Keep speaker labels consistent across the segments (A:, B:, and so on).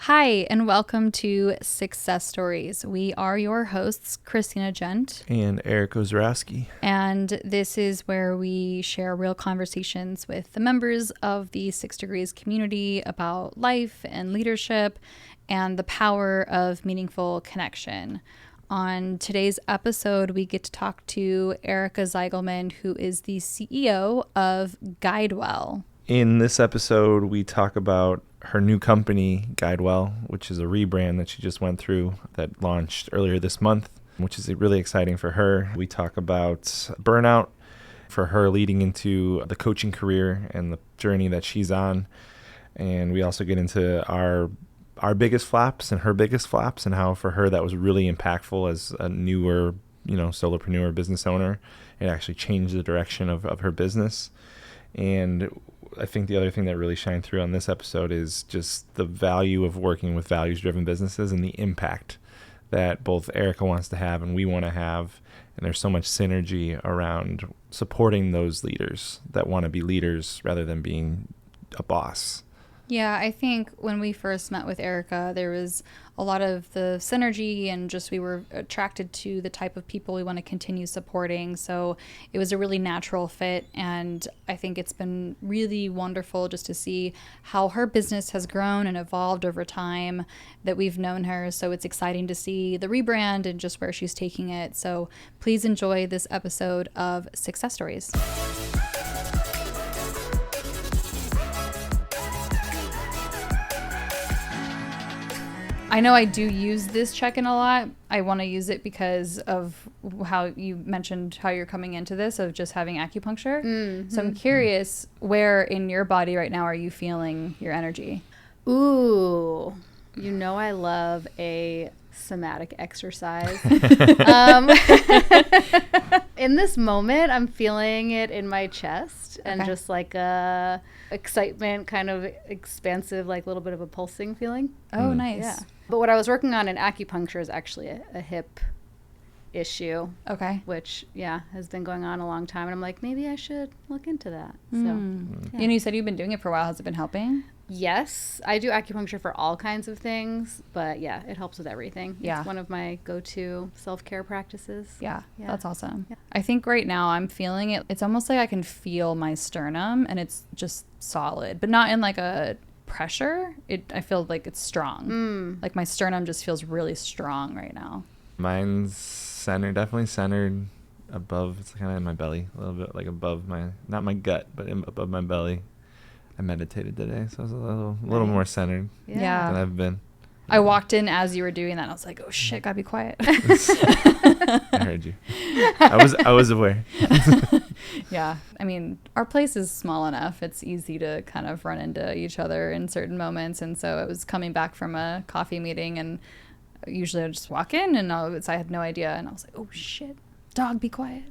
A: Hi, and welcome to Sixcess Stories. We are your hosts, Christina Gent.
B: And Eric Ozrowski.
A: And this is where we share real conversations with the members of the 6 Degrees community about life and leadership and the power of meaningful connection. On today's episode, we get to talk to Erica Zygelman, who is the CEO of GuideWell.
B: In this episode, we talk about her new company, GuideWell, which is a rebrand that she just went through that launched earlier this month, which is really exciting for her. We talk about burnout for her leading into the coaching career and the journey that she's on. And we also get into our biggest flaps and her biggest flaps and how for her that was really impactful as a newer, solopreneur business owner. It actually changed the direction of her business. And I think the other thing that really shined through on this episode is just the value of working with values-driven businesses and the impact that both Erica wants to have and we want to have. And there's so much synergy around supporting those leaders that want to be leaders rather than being a boss.
A: Yeah, I think when we first met with Erica, there was a lot of the synergy and just we were attracted to the type of people we want to continue supporting. So it was a really natural fit. And I think it's been really wonderful just to see how her business has grown and evolved over time that we've known her. So it's exciting to see the rebrand and just where she's taking it. So please enjoy this episode of Sixcess Stories. I know I do use this check-in a lot. I want to use it because of how you mentioned how you're coming into this of just having acupuncture. Mm-hmm. So I'm curious, where in your body right now are you feeling your energy?
C: Ooh, I love a somatic exercise. In this moment, I'm feeling it in my chest and just like a excitement, kind of expansive, like a little bit of a pulsing feeling.
A: Oh, nice.
C: Yeah. But what I was working on in acupuncture is actually a hip issue.
A: Okay.
C: Which, has been going on a long time. And I'm like, maybe I should look into that. So,
A: You said you've been doing it for a while. Has it been helping?
C: Yes. I do acupuncture for all kinds of things. But, it helps with everything.
A: Yeah.
C: It's one of my go-to self-care practices.
A: Yeah. That's awesome.
C: Yeah.
A: I think right now I'm feeling it. It's almost like I can feel my sternum and it's just solid, but not in like a pressure. I feel like it's strong. Like my sternum just feels really strong right now.
B: Mine's definitely centered above. It's kind of in my belly, a little bit like above not my gut, but above my belly. I meditated today, so I was a little more centered than I've been.
A: I walked in as you were doing that, and I was like, "Oh shit, gotta be quiet."
B: I heard you. I was aware.
A: Yeah, I mean, our place is small enough; it's easy to kind of run into each other in certain moments. And so I was coming back from a coffee meeting, and usually I would just walk in, and I had no idea, and I was like, "Oh shit, dog, be quiet."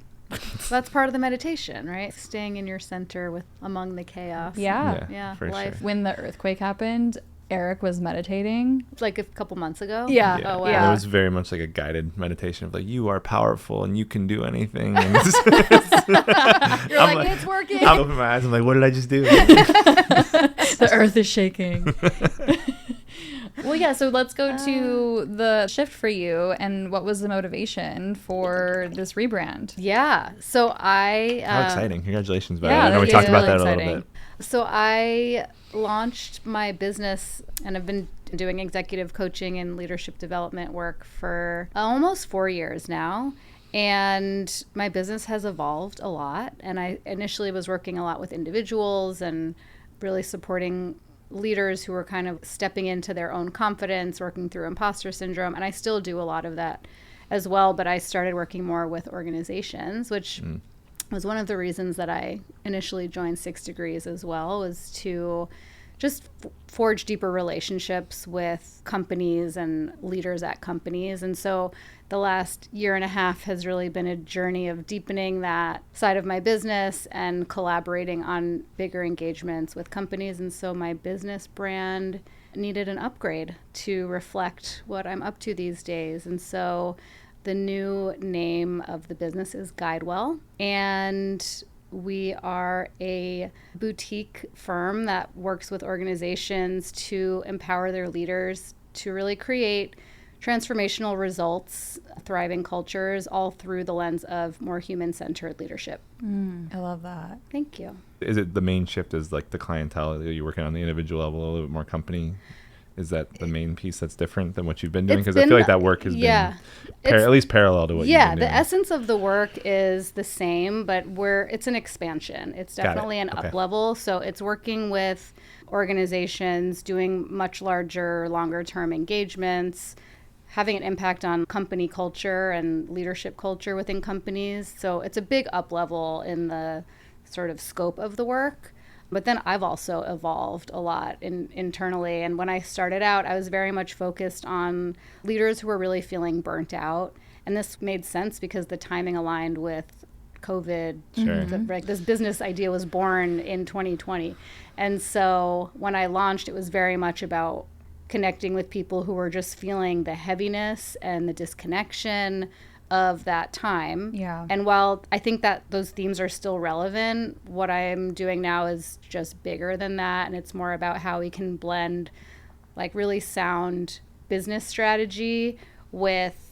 C: That's part of the meditation, right? Staying in your center among the chaos.
A: Yeah,
B: for
C: life.
B: Sure.
A: When the earthquake happened, Eric was meditating.
C: Like a couple months ago?
A: Yeah.
C: Oh, wow.
A: Yeah.
B: It was very much like a guided meditation of like, you are powerful and you can do anything. And
A: You're like, it's working.
B: I open my eyes. I'm like, what did I just do?
A: The earth is shaking. Well, yeah, so let's go to the shift for you and what was the motivation for this rebrand?
C: Yeah. So
B: How exciting. Congratulations, by the way.
A: Yeah,
B: I know we
A: that
B: talked
A: is
B: about
A: really
B: that a little
A: exciting.
B: bit.
C: So I launched my business and I've been doing executive coaching and leadership development work for almost 4 years now. And my business has evolved a lot. And I initially was working a lot with individuals and really supporting leaders who were kind of stepping into their own confidence, working through imposter syndrome. And I still do a lot of that as well. But I started working more with organizations, which was one of the reasons that I initially joined 6 Degrees as well, was to just forge deeper relationships with companies and leaders at companies. And so the last year and a half has really been a journey of deepening that side of my business and collaborating on bigger engagements with companies. And so my business brand needed an upgrade to reflect what I'm up to these days. And so the new name of the business is GuideWell. And We are a boutique firm that works with organizations to empower their leaders to really create transformational results, thriving cultures, all through the lens of more human-centered leadership.
A: I love that.
C: Thank you.
B: Is it the main shift is like the clientele? Are you working on the individual level, a little bit more company? Is that the main piece that's different than what you've been doing? Because I feel like that work has been at least parallel to what you've been doing.
C: Yeah, the essence of the work is the same, but it's an expansion. It's definitely an up level. So it's working with organizations, doing much larger, longer term engagements, having an impact on company culture and leadership culture within companies. So it's a big up level in the sort of scope of the work. But then I've also evolved a lot internally. And when I started out, I was very much focused on leaders who were really feeling burnt out. And this made sense because the timing aligned with COVID.
B: Sure.
C: This business idea was born in 2020. And so when I launched, it was very much about connecting with people who were just feeling the heaviness and the disconnection of that time.
A: Yeah.
C: And while I think that those themes are still relevant, what I'm doing now is just bigger than that. And it's more about how we can blend like really sound business strategy with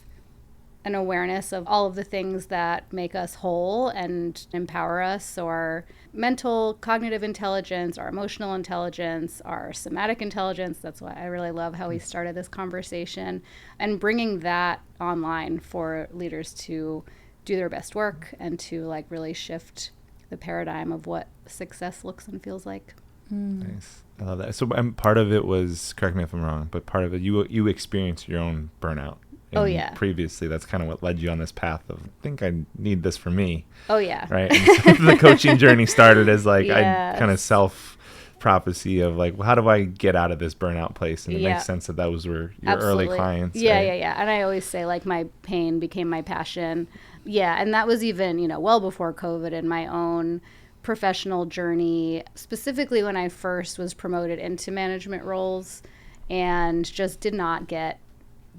C: an awareness of all of the things that make us whole and empower us. So our mental, cognitive intelligence, our emotional intelligence, our somatic intelligence. That's why I really love how we started this conversation, and bringing that online for leaders to do their best work and to like really shift the paradigm of what success looks and feels like.
B: Nice. I love that. So part of it was, correct me if I'm wrong, but part of it, you experienced your own burnout. And previously, that's kind of what led you on this path of, I think I need this for me.
C: Oh, yeah.
B: Right? And so the coaching journey started as like, I kind of self-prophecy of like, well, how do I get out of this burnout place? And it makes sense that those were your early clients.
C: Yeah,
B: right?
C: yeah. And I always say like my pain became my passion. Yeah, and that was even, well before COVID in my own professional journey, specifically when I first was promoted into management roles and just did not get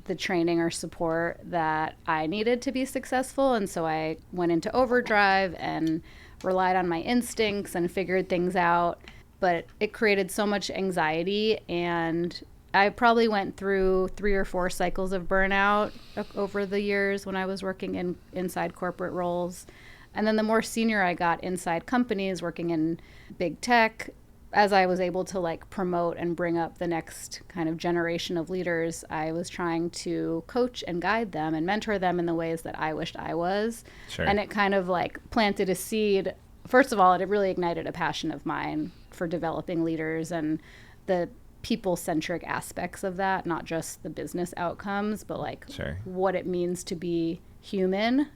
C: the training or support that I needed to be successful. And so I went into overdrive and relied on my instincts and figured things out. But it created so much anxiety, and I probably went through 3 or 4 cycles of burnout over the years when I was working inside corporate roles. And then the more senior I got inside companies, working in big tech, as I was able to like promote and bring up the next kind of generation of leaders, I was trying to coach and guide them and mentor them in the ways that I wished I was.
B: Sure.
C: And it kind of like planted a seed. First of all, it really ignited a passion of mine for developing leaders and the people-centric aspects of that, not just the business outcomes, but like what it means to be human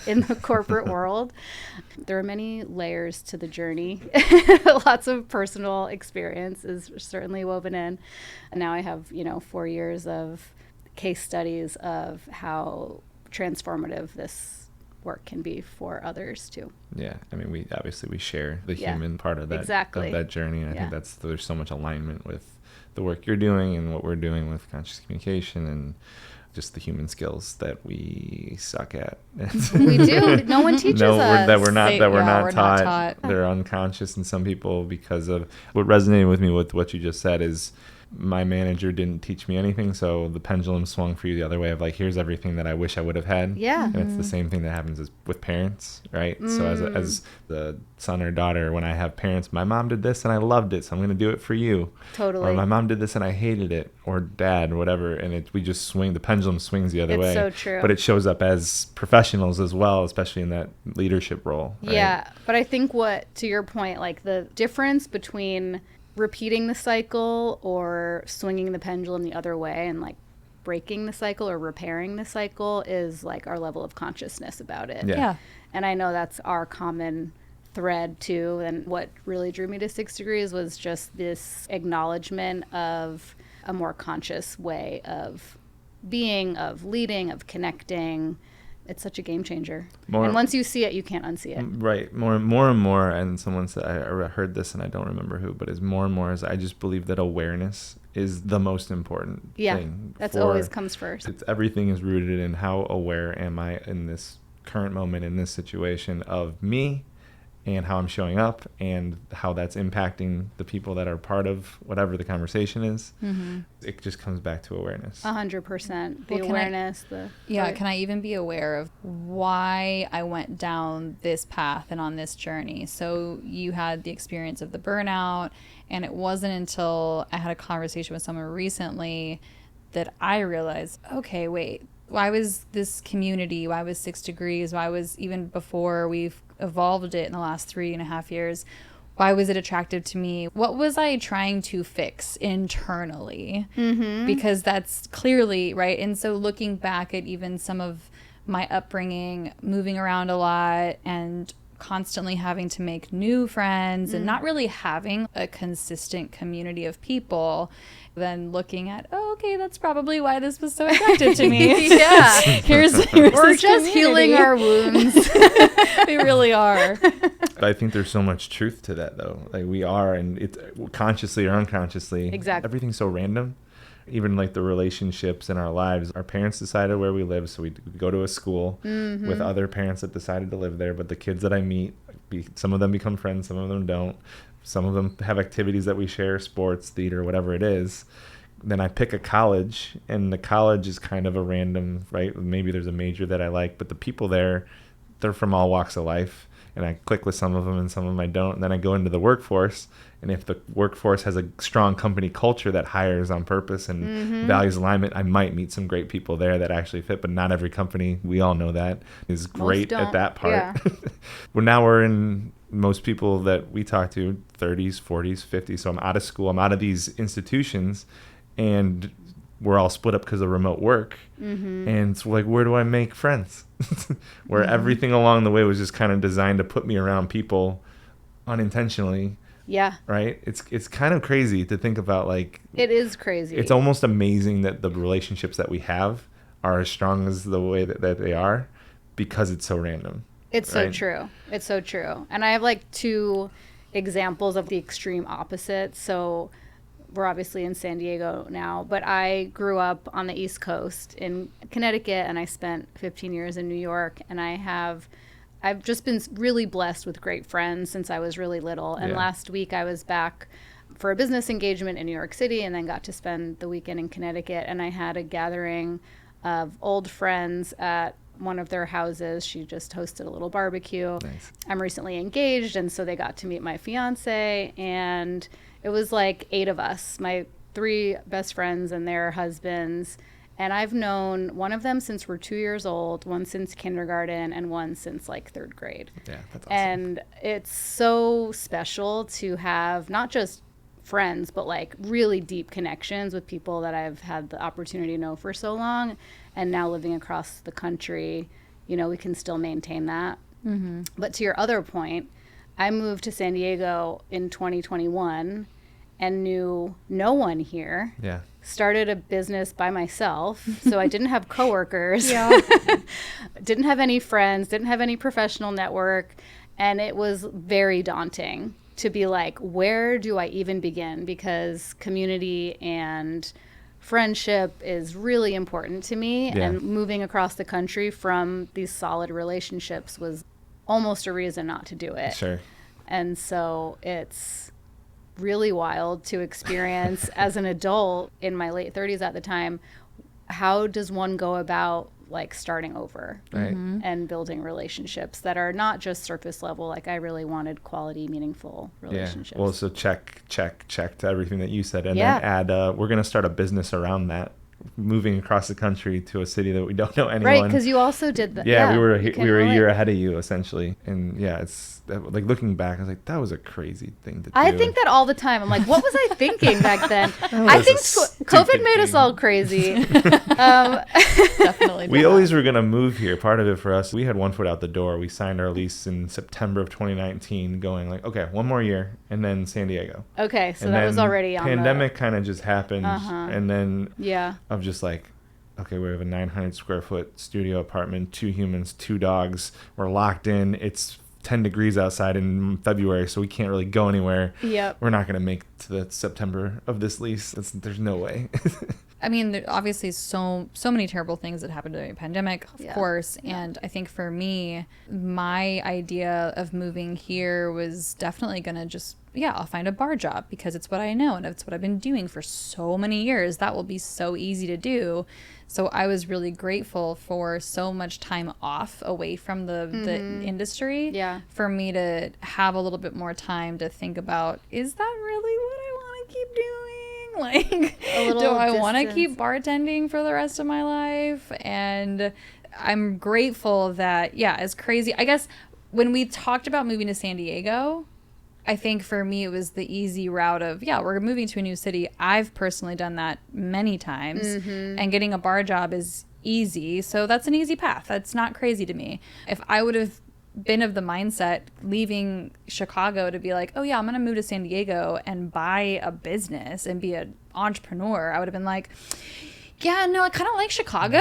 C: in the corporate world. There are many layers to the journey. Lots of personal experience is certainly woven in. And now I have, 4 years of case studies of how transformative this work can be for others too.
B: Yeah. I mean, we share the human part of that, of that journey. And I think there's so much alignment with the work you're doing and what we're doing with conscious communication and just the human skills that we suck at.
C: We do. No one teaches us.
B: That we're not taught. They're unconscious. And some people, because of what resonated with me with what you just said is, my manager didn't teach me anything, so the pendulum swung for you the other way of like, here's everything that I wish I would have had.
C: Yeah.
B: And it's the same thing that happens with parents, right? So as the son or daughter, when I have parents, my mom did this and I loved it, so I'm going to do it for you.
C: Totally.
B: Or my mom did this and I hated it, or dad, or whatever, and we just swing, the pendulum swings the other way.
C: It's so true.
B: But it shows up as professionals as well, especially in that leadership role. Right?
C: Yeah, but I think to your point, like the difference between repeating the cycle or swinging the pendulum the other way and like breaking the cycle or repairing the cycle is like our level of consciousness about it.
A: Yeah.
C: And I know that's our common thread too. And what really drew me to 6 Degrees was just this acknowledgement of a more conscious way of being, of leading, of connecting. It's such a game changer. And once you see it, you can't unsee it.
B: Right. More and more, and someone said, I heard this and I don't remember who, but is more and more as I just believe that awareness is the most important thing.
C: That's always comes first.
B: Everything is rooted in how aware am I in this current moment, in this situation of me and how I'm showing up and how that's impacting the people that are part of whatever the conversation is. It just comes back to awareness.
C: 100%. The
A: Well,
C: awareness.
A: Can I even be aware of why I went down this path and on this journey? So you had the experience of the burnout, and it wasn't until I had a conversation with someone recently that I realized, okay, wait, why was this community, why was 6 Degrees, why was, even before we've evolved it in the last 3.5 years, why was it attractive to me? What was I trying to fix internally? Because that's clearly, right? And so looking back at even some of my upbringing, moving around a lot and constantly having to make new friends and not really having a consistent community of people, then looking at, oh, okay, that's probably why this was so attractive to me.
C: Yeah.
A: Here's
C: We're
A: this
C: just
A: community.
C: healing our wounds.
A: We really are.
B: But I think there's so much truth to that, though. Like, we are, and it's consciously or unconsciously.
C: Exactly.
B: Everything's so random. Even like the relationships in our lives. Our parents decided where we live, so we go to a school with other parents that decided to live there. But the kids that I meet, some of them become friends, some of them don't. Some of them have activities that we share, sports, theater, whatever it is. Then I pick a college, and the college is kind of a random, right? Maybe there's a major that I like, but the people there, they're from all walks of life. And I click with some of them and some of them I don't. And then I go into the workforce. And if the workforce has a strong company culture that hires on purpose and values alignment, I might meet some great people there that actually fit. But not every company, we all know that, is great at that part.
C: Yeah.
B: we're in, most people that we talk to, 30s, 40s, 50s. So I'm out of school. I'm out of these institutions. And we're all split up because of remote work. And it's like, where do I make friends? Where everything along the way was just kind of designed to put me around people unintentionally.
C: Yeah.
B: Right? It's kind of crazy to think about. Like,
C: It is crazy.
B: it's almost amazing that the relationships that we have are as strong as the way that they are, because it's so random.
C: It's so true. It's so true. And I have like 2 examples of the extreme opposite. So we're obviously in San Diego now, but I grew up on the East Coast in Connecticut, and I spent 15 years in New York. And I've just been really blessed with great friends since I was really little. And last week I was back for a business engagement in New York City, and then got to spend the weekend in Connecticut. And I had a gathering of old friends at one of their houses. She just hosted a little barbecue.
B: Nice.
C: I'm recently engaged, and so they got to meet my fiance, and it was like 8 of us, my 3 best friends and their husbands. And I've known one of them since we're 2 years old, one since kindergarten, and one since like 3rd grade.
B: Yeah, that's awesome.
C: And it's so special to have not just friends, but like really deep connections with people that I've had the opportunity to know for so long. And now living across the country, you know, we can still maintain that. But to your other point, I moved to San Diego in 2021 and knew no one here.
B: Yeah.
C: Started a business by myself, so I didn't have coworkers. Didn't have any friends, didn't have any professional network, and it was very daunting to be like, where do I even begin? Because community and friendship is really important to me, and moving across the country from these solid relationships was almost a reason not to do it.
B: Sure.
C: And so it's really wild to experience as an adult in my late 30s at the time. How does one go about like starting over and building relationships that are not just surface level? Like, I really wanted quality, meaningful relationships.
B: Well, so check to everything that you said, and then add, we're going to start a business around that, moving across the country to a city that we don't know anyone.
C: Right, because you also did that.
B: Yeah, we were a year ahead of you, essentially. And it's like, looking back, I was like, that was a crazy thing to do.
C: I think that all the time. I'm like, what was I thinking back then? I think COVID made us all crazy.
A: Definitely.
B: We always were going to move here. Part of it for us, we had one foot out the door. We signed our lease in September of 2019, going like, okay, one more year, and then San Diego.
C: Okay, so
B: And
C: that was already on
B: pandemic kind of just happened, and then
C: Yeah.
B: of just like, okay, we have a 900 square foot studio apartment, 2 humans, 2 dogs. We're locked in. It's 10 degrees outside in February, so we can't really go anywhere.
C: Yep.
B: We're not going to make it to the September of this lease. There's no way.
A: I mean, there obviously so many terrible things that happened during the pandemic, of course. Yeah. And I think for me, my idea of moving here was definitely going to just, I'll find a bar job because it's what I know and it's what I've been doing for so many years. That will be so easy to do. So I was really grateful for so much time off away from the industry for me to have a little bit more time to think about, is that really what I want to keep doing? Like, do I want to keep bartending for the rest of my life? And I'm grateful that, as crazy. I guess when we talked about moving to San Diego, I think for me it was the easy route of, we're moving to a new city. I've personally done that many times. And getting a bar job is easy. So that's an easy path. That's not crazy to me. If I would have been of the mindset leaving Chicago to be like, I'm going to move to San Diego and buy a business and be an entrepreneur, I would have been like, I kind of like Chicago.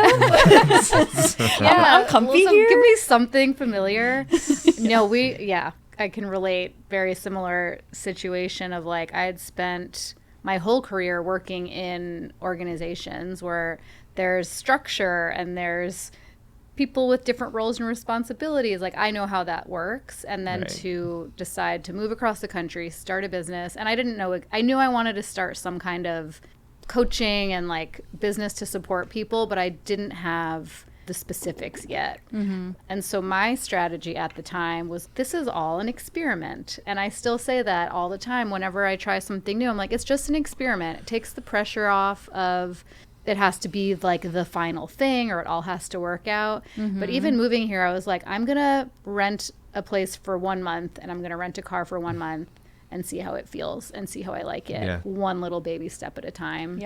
A: I'm comfy here.
C: Give me something familiar. I can relate. Very similar situation of like, I had spent my whole career working in organizations where there's structure and there's people with different roles and responsibilities. Like, I know how that works. And then to decide to move across the country, start a business. And I didn't know, I knew I wanted to start some kind of coaching and like business to support people, but I didn't have the specifics yet. And so my strategy at the time was, this is all an experiment. And I still say that all the time. Whenever I try something new, I'm like, it's just an experiment. It takes the pressure off of, it has to be like the final thing or it all has to work out. But even moving here, I was like, I'm going to rent a place for 1 month and I'm going to rent a car for 1 month and see how it feels and see how I like it. One little baby step at a time.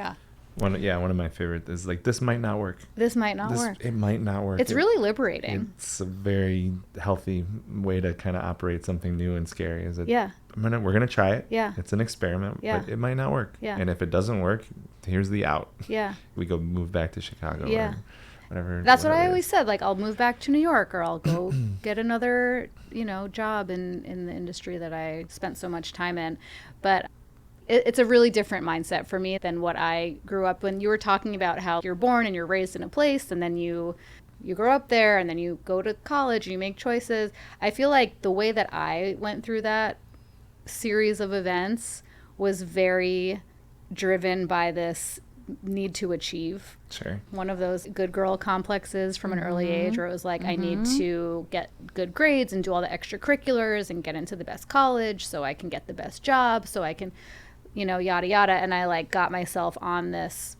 B: One of my favorites is like, this might not work.
C: This might not work.
B: It might not work.
C: It's really liberating.
B: It's a very healthy way to kind of operate something new and scary. Is it? We're gonna try it. It's an experiment, but it might not work. And if it doesn't work, here's the out. We go move back to Chicago. Or whatever.
C: That's what I always said. Like, I'll move back to New York, or I'll go get another, job in the industry that I spent so much time in. But it's a really different mindset for me than what I grew up when. You were talking about how you're born and you're raised in a place, and then you grow up there, and then you go to college and you make choices. I feel like the way that I went through that series of events was very driven by this need to achieve. One of those good girl complexes from an early age, where it was like, I need to get good grades and do all the extracurriculars and get into the best college so I can get the best job, so I can, yada yada. And I like got myself on this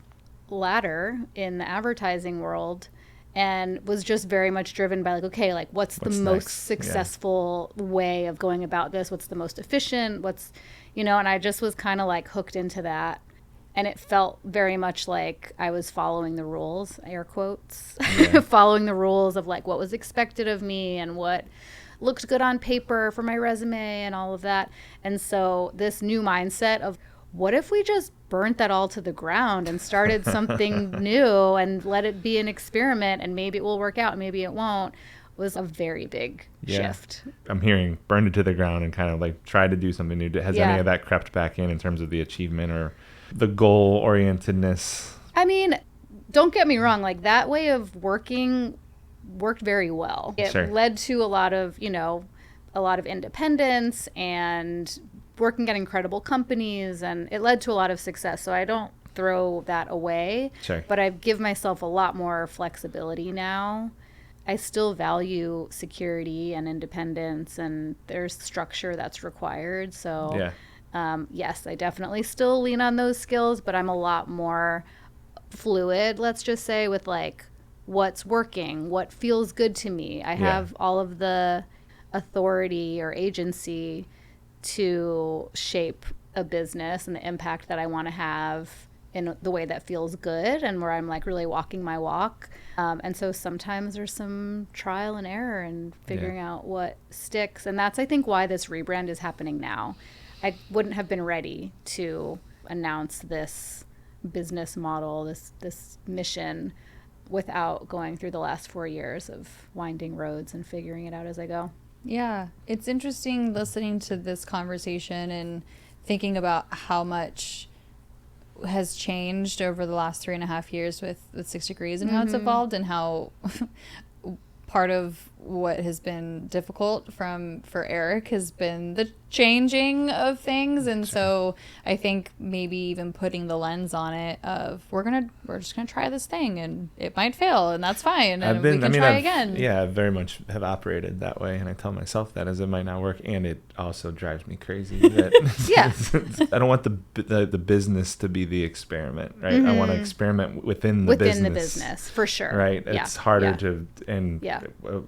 C: ladder in the advertising world and was just very much driven by like, okay, like what's the most successful way of going about this? What's the most efficient? And I just was kind of like hooked into that. And it felt very much like I was following the rules, air quotes, following the rules of like what was expected of me and what looked good on paper for my resume and all of that. And so this new mindset of, what if we just burnt that all to the ground and started something new and let it be an experiment, and maybe it will work out, maybe it won't, was a very big shift.
B: I'm hearing burned it to the ground and kind of like try to do something new. Has any of that crept back in terms of the achievement or the goal orientedness?
C: I mean, don't get me wrong, like that way of working worked very well. It led to a lot of independence and working at incredible companies, and it led to a lot of success. So I don't throw that away, but I give myself a lot more flexibility now. I still value security and independence, and there's structure that's required. So yes, I definitely still lean on those skills, but I'm a lot more fluid, let's just say, with like what's working, what feels good to me. I have all of the authority or agency to shape a business and the impact that I want to have in the way that feels good and where I'm like really walking my walk. And so sometimes there's some trial and error and figuring out what sticks. And that's, I think, why this rebrand is happening now. I wouldn't have been ready to announce this business model, this mission, without going through the last 4 years of winding roads and figuring it out as I go.
A: Yeah, it's interesting listening to this conversation and thinking about how much has changed over the last 3.5 years with 6 Degrees and how it's evolved, and how part of what has been difficult for Eric has been the changing of things. And so I think maybe even putting the lens on it of we're just gonna try this thing and it might fail and that's fine, and we can try again.
B: Yeah, I very much have operated that way, and I tell myself that as it might not work, and it also drives me crazy that I don't want the business to be the experiment, right? I want to experiment within the business
C: for sure,
B: right?
C: Yeah.
B: It's harder to, and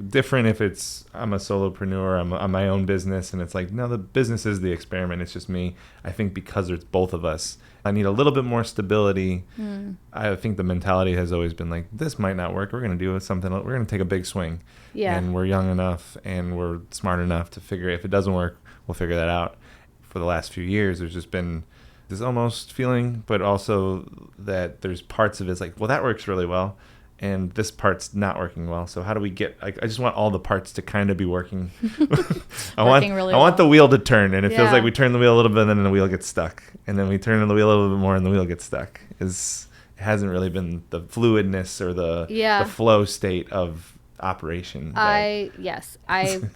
B: different if it's I'm a solopreneur, I'm my own business, and it's like, no, the business is the experiment, it's just me. I think because it's both of us, I need a little bit more stability. I think the mentality has always been like, this might not work, we're going to do something, we're going to take a big swing, and we're young enough and we're smart enough to figure, if it doesn't work, we'll figure that out. For the last few years, there's just been this almost feeling, but also that there's parts of it's like, well, that works really well, and this part's not working well. So how do we get, I just want all the parts to kind of be working. I want the wheel to turn, and it feels like we turn the wheel a little bit and then the wheel gets stuck. And then we turn the wheel a little bit more and the wheel gets stuck. It hasn't really been the fluidness or the flow state of operation.
C: I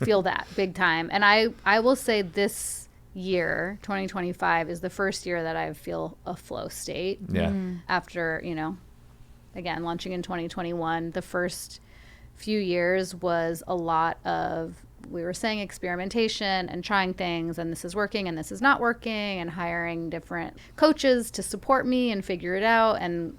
C: feel that big time. And I will say this year, 2025, is the first year that I feel a flow state. After, again, launching in 2021, the first few years was a lot of, we were saying, experimentation and trying things, and this is working and this is not working, and hiring different coaches to support me and figure it out. And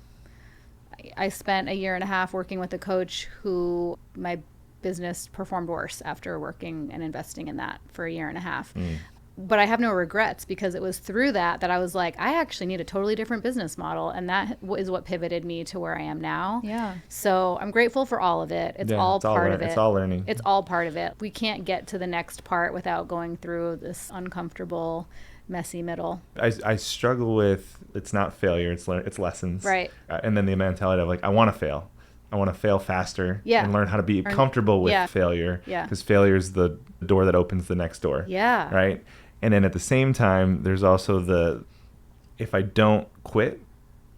C: I spent 1.5 years working with a coach who my business performed worse after working and investing in that for 1.5 years. But I have no regrets, because it was through that I was like, I actually need a totally different business model. And that is what pivoted me to where I am now.
A: Yeah.
C: So I'm grateful for all of it. It's all part of it.
B: It's all learning.
C: It's all part of it. We can't get to the next part without going through this uncomfortable, messy middle.
B: I struggle with, it's not failure, it's lessons.
C: Right.
B: And then the mentality of like, I want to fail. I want to fail faster and learn how to be comfortable with failure. Because failure is the door that opens the next door. Right. And then at the same time, there's also if I don't quit,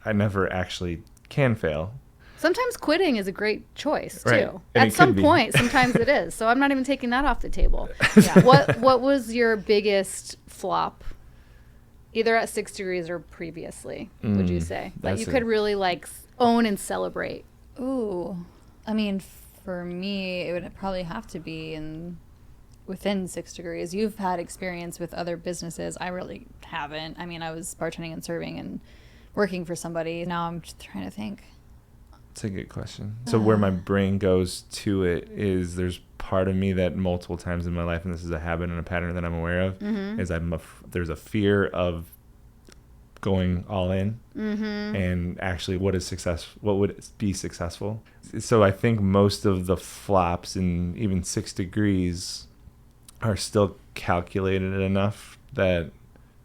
B: I never actually can fail.
C: Sometimes quitting is a great choice too.
B: Right.
C: At some point, sometimes it is. So I'm not even taking that off the table. What was your biggest flop, either at 6 Degrees or previously, would you say? That you could really own and celebrate?
A: Ooh, I mean, for me, it would probably have to be within 6 Degrees. You've had experience with other businesses. I really haven't. I mean, I was bartending and serving and working for somebody. Now I'm just trying to think.
B: It's a good question. So where my brain goes to it is, there's part of me that multiple times in my life, and this is a habit and a pattern that I'm aware of, is there's a fear of going all in, and actually what would be successful. So I think most of the flops in even 6 Degrees are still calculated enough that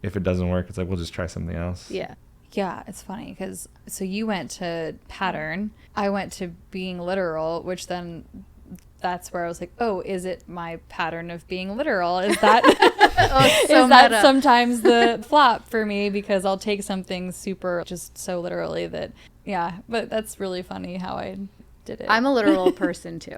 B: if it doesn't work, it's like, we'll just try something else.
A: Yeah, it's funny because so you went to pattern, I went to being literal, which then that's where I was like, oh, is it my pattern of being literal? Is that is that sometimes the flop for me, because I'll take something super just so literally that, but that's really funny how I did it.
C: I'm a literal person too.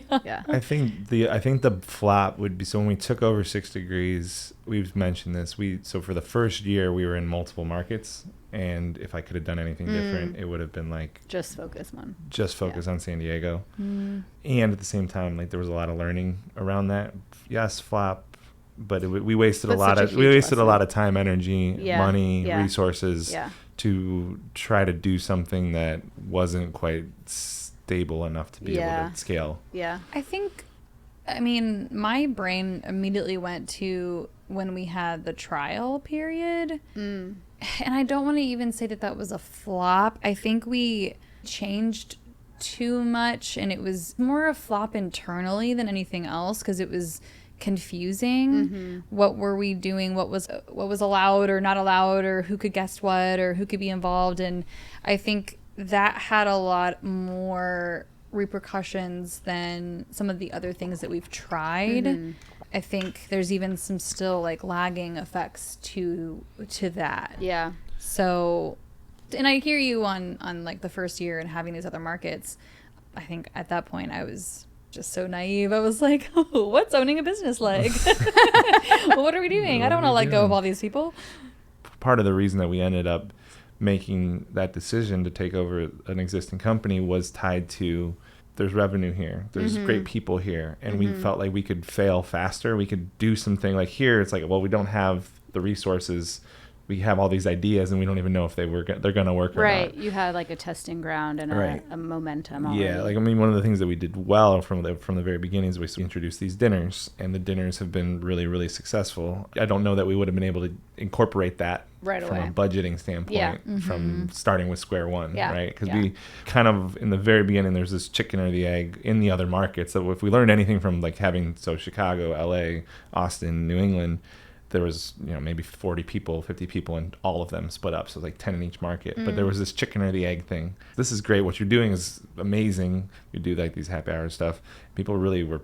B: I think the flop would be, so when we took over 6 Degrees, we've mentioned this, so for the first year we were in multiple markets, and if I could have done anything different, it would have been like
C: just focus
B: on San Diego. And at the same time, like, there was a lot of learning around that. Yes, flop, but we wasted a lot of time, energy, money, resources to try to do something that wasn't quite stable enough to be able to scale.
A: I think, I mean, my brain immediately went to when we had the trial period. And I don't want to even say that was a flop. I think we changed too much, and it was more a flop internally than anything else, because it was confusing. What were we doing? What was allowed or not allowed, or who could guest what, or who could be involved? And I think that had a lot more repercussions than some of the other things that we've tried. I think there's even some still lagging effects to that. So And I hear you on like the first year and having these other markets. I think at that point I was just so naive. I was like, oh, what's owning a business like? What are we doing? I don't want to let go of all these people.
B: Part of the reason that we ended up making that decision to take over an existing company was tied to there's revenue here, there's great people here, and we felt like we could fail faster. We could do something like here. It's like, well, we don't have the resources. We have all these ideas, and we don't even know if they're going to work or not.
C: Right. You had like a testing ground and a momentum already.
B: Yeah. Like, I mean, one of the things that we did well from the very beginning is we introduced these dinners, and the dinners have been really, really successful. I don't know that we would have been able to incorporate that
C: right
B: from
C: away.
B: a budgeting standpoint, from starting with square one, right? Because we kind of, in the very beginning, there's this chicken or the egg in the other markets. So if we learned anything from like having, Chicago, LA, Austin, New England, there was, maybe 40 people, 50 people, and all of them split up. So like 10 in each market. But there was this chicken or the egg thing. This is great. What you're doing is amazing. You do like these happy hour stuff. People really were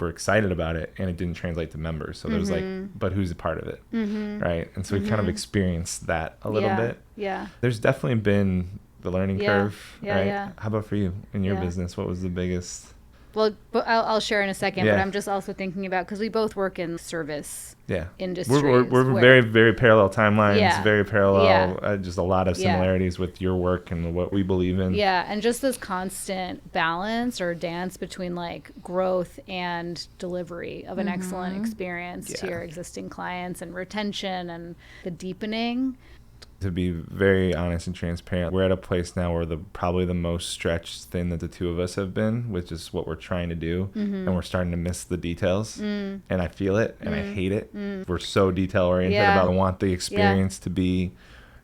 B: excited about it, and it didn't translate to members. So there's like, but who's a part of it? Right. And so we kind of experienced that a little bit.
C: Yeah.
B: There's definitely been the learning curve. Right.
C: Yeah.
B: How about for you in your business? What was the biggest?
C: Well, I'll share in a second, but I'm just also thinking about, because we both work in service industries.
B: We're very, very parallel timelines, very parallel, just a lot of similarities with your work and what we believe in.
C: Yeah, and just this constant balance or dance between like growth and delivery of an excellent experience to your existing clients, and retention and the deepening.
B: To be very honest and transparent, we're at a place now where probably the most stretched thing that the two of us have been, which is what we're trying to do, and we're starting to miss the details, and I feel it, and I hate it. We're so detail oriented about, I want the experience to be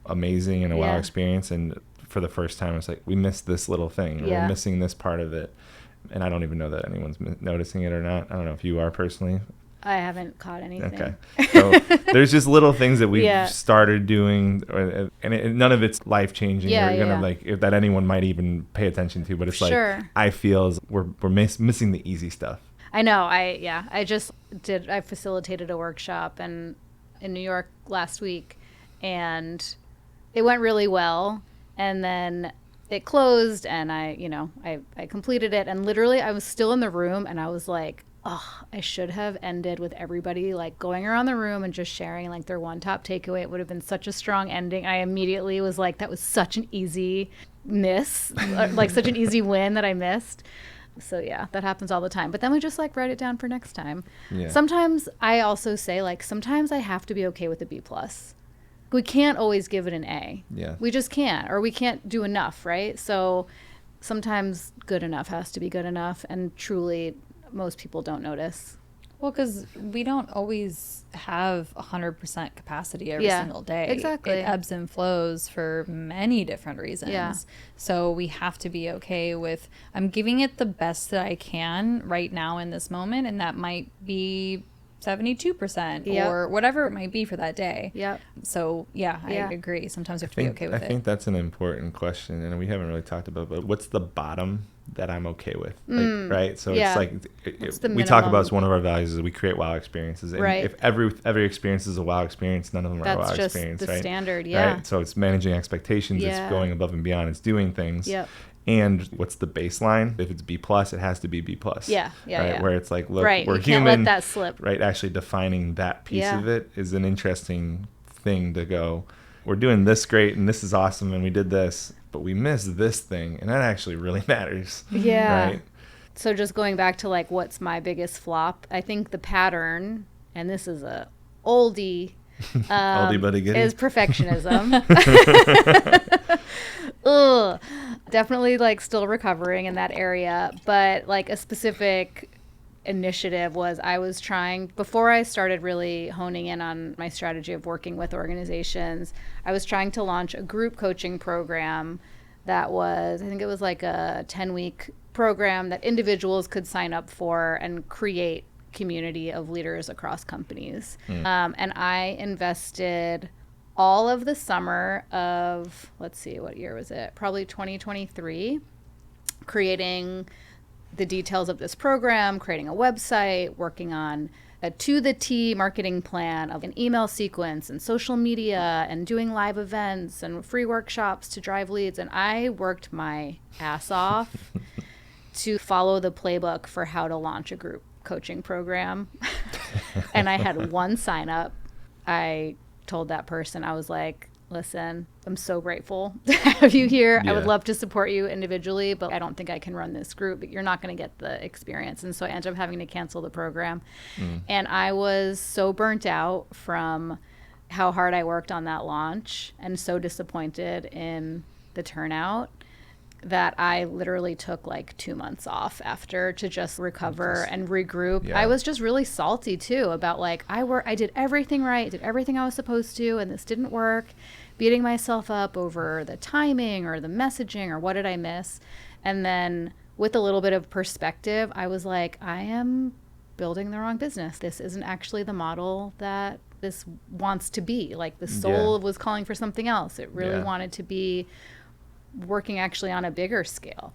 B: amazing and a wow experience, and for the first time it's like we missed this little thing, or we're missing this part of it, and I don't even know that anyone's noticing it or not. I don't know if you are personally.
C: I haven't caught anything.
B: Okay. So there's just little things that we've started doing, and none of it's life-changing or gonna like if that anyone might even pay attention to, but it's like I feel is we're missing the easy stuff.
C: I know. I facilitated a workshop in New York last week, and it went really well, and then it closed, and I completed it, and literally I was still in the room, and I was like, oh, I should have ended with everybody like going around the room and just sharing like their one top takeaway. It would have been such a strong ending. I immediately was like, that was such an easy miss, like such an easy win that I missed. So yeah, that happens all the time. But then we just like write it down for next time. Yeah. Sometimes I also say like, sometimes I have to be okay with a B+. We can't always give it an A.
B: Yeah.
C: We just can't, or we can't do enough, right? So sometimes good enough has to be good enough, and truly most people don't notice.
A: Well, because we don't always have 100% capacity every single day.
C: Exactly.
A: It ebbs and flows for many different reasons.
C: Yeah.
A: So we have to be okay with, I'm giving it the best that I can right now in this moment, and that might be 72% or whatever it might be for that day.
C: Yep.
A: So I agree. Sometimes you have to be okay with it.
B: I think that's an important question, and we haven't really talked about, but what's the bottom that I'm okay with? Like, right? So it's like, we talk about, it's one of our values is we create wow experiences. And if every experience is a wow experience, none of them are a wow experience, right?
C: That's just the standard,
B: Right? So it's managing expectations, it's going above and beyond, it's doing things.
C: Yep.
B: And what's the baseline? If it's B+, it has to be B+.
C: Yeah.
B: Where it's like, look,
C: right.
B: we're
C: you
B: human.
C: Can't let that slip.
B: Right. Actually defining that piece of it is an interesting thing to go, we're doing this great and this is awesome and we did this, but we missed this thing, and that actually really matters.
C: Yeah.
B: Right.
C: So just going back to like, what's my biggest flop? I think the pattern, and this is a oldie,
B: oldie but a goodie,
C: is perfectionism. Ugh. Definitely like still recovering in that area, but like a specific initiative was I was trying, before I started really honing in on my strategy of working with organizations, I was trying to launch a group coaching program that was, I think it was like a 10-week program that individuals could sign up for and create community of leaders across companies. And I invested all of the summer of, let's see, what year was it? Probably 2023, creating the details of this program, creating a website, working on a to the T marketing plan of an email sequence and social media and doing live events and free workshops to drive leads. And I worked my ass off to follow the playbook for how to launch a group coaching program. And I had one sign up. I told that person, I was like, listen, I'm so grateful to have you here. I would love to support you individually, but I don't think I can run this group. You're not going to get the experience. And so I ended up having to cancel the program. And I was so burnt out from how hard I worked on that launch and so disappointed in the turnout that I literally took like 2 months off after to just recover and regroup. I was just really salty too about like, I did everything right, did everything I was supposed to, and this didn't work, beating myself up over the timing or the messaging or what did I miss. And then with a little bit of perspective, I was like, I am building the wrong business. This isn't actually the model that this wants to be. Like the soul was calling for something else. It really wanted to be working actually on a bigger scale.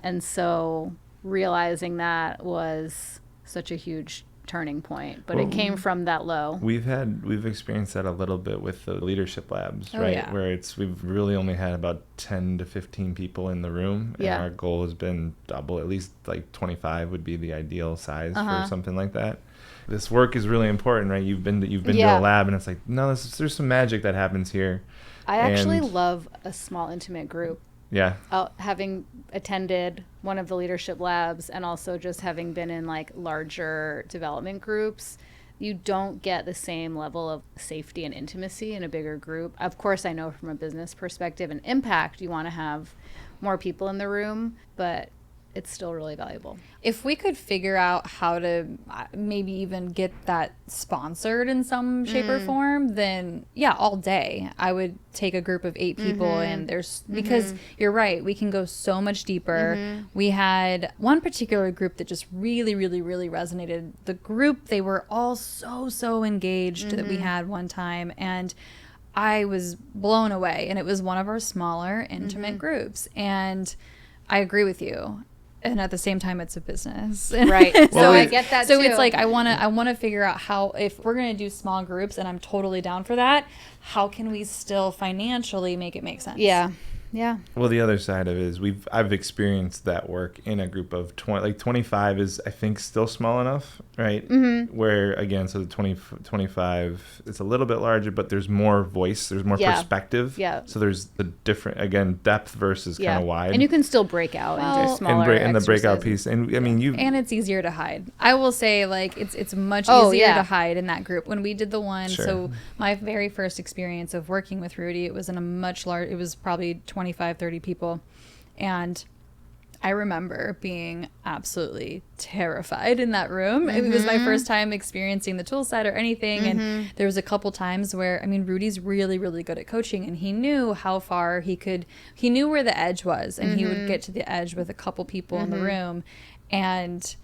C: And so realizing that was such a huge turning point, but it came from that low.
B: We've experienced that a little bit with the leadership labs, right? Where we've really only had about 10 to 15 people in the room, and our goal has been double, at least like 25 would be the ideal size for something like that. This work is really important, right? You've been to a lab, and it's like, no, there's some magic that happens here.
C: I actually love a small, intimate group.
B: Yeah.
C: Having attended one of the leadership labs and also just having been in like larger development groups, you don't get the same level of safety and intimacy in a bigger group. Of course, I know from a business perspective and impact, you want to have more people in the room, but it's still really valuable.
A: If we could figure out how to maybe even get that sponsored in some shape or form, then all day I would take a group of 8 people and because you're right, we can go so much deeper. We had one particular group that just really, really, really resonated. The group, they were all so engaged that we had one time, and I was blown away. And it was one of our smaller, intimate groups. And I agree with you. And at the same time, it's a business.
C: Right. So I get that too.
A: So it's like, I want to figure out how, if we're going to do small groups, and I'm totally down for that, how can we still financially make it make sense?
C: Yeah. Yeah.
B: Well, the other side of it is I've experienced that work in a group of 20, like 25 is, I think, still small enough, right? Where, again, so the 25, it's a little bit larger, but there's more voice, there's more perspective.
C: Yeah.
B: So there's the different, again, depth versus kind of wide.
C: And you can still break out into smaller
B: and the breakout piece. And I mean,
A: and it's easier to hide. I will say, like, it's much easier to hide in that group. When we did the one, so my very first experience of working with Rudy, it was in a much larger, it was probably 25, 30 people. And I remember being absolutely terrified in that room. It was my first time experiencing the tool set or anything. And there was a couple times where, I mean, Rudy's really, really good at coaching, and he knew how far he knew where the edge was, and he would get to the edge with a couple people in the room. And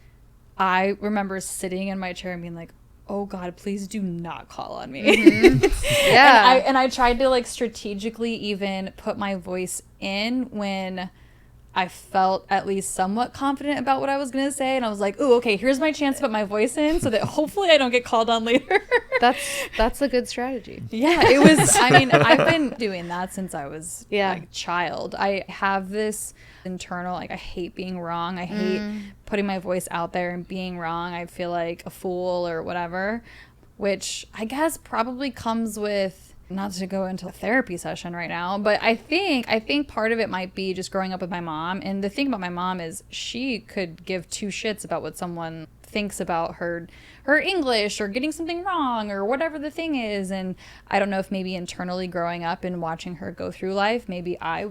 A: I remember sitting in my chair and being like, oh God, please do not call on me. And I tried to like strategically even put my voice in when I felt at least somewhat confident about what I was going to say. And I was like, ooh, okay, here's my chance to put my voice in so that hopefully I don't get called on later.
C: That's a good strategy.
A: Yeah, it was, I mean, I've been doing that since I was like a child. I have this internal, like, I hate being wrong. I hate putting my voice out there and being wrong. I feel like a fool or whatever, which I guess probably comes with, not to go into a therapy session right now, but I think part of it might be just growing up with my mom. And the thing about my mom is she could give 2 shits about what someone thinks about her English or getting something wrong or whatever the thing is. And I don't know if maybe internally growing up and watching her go through life, maybe I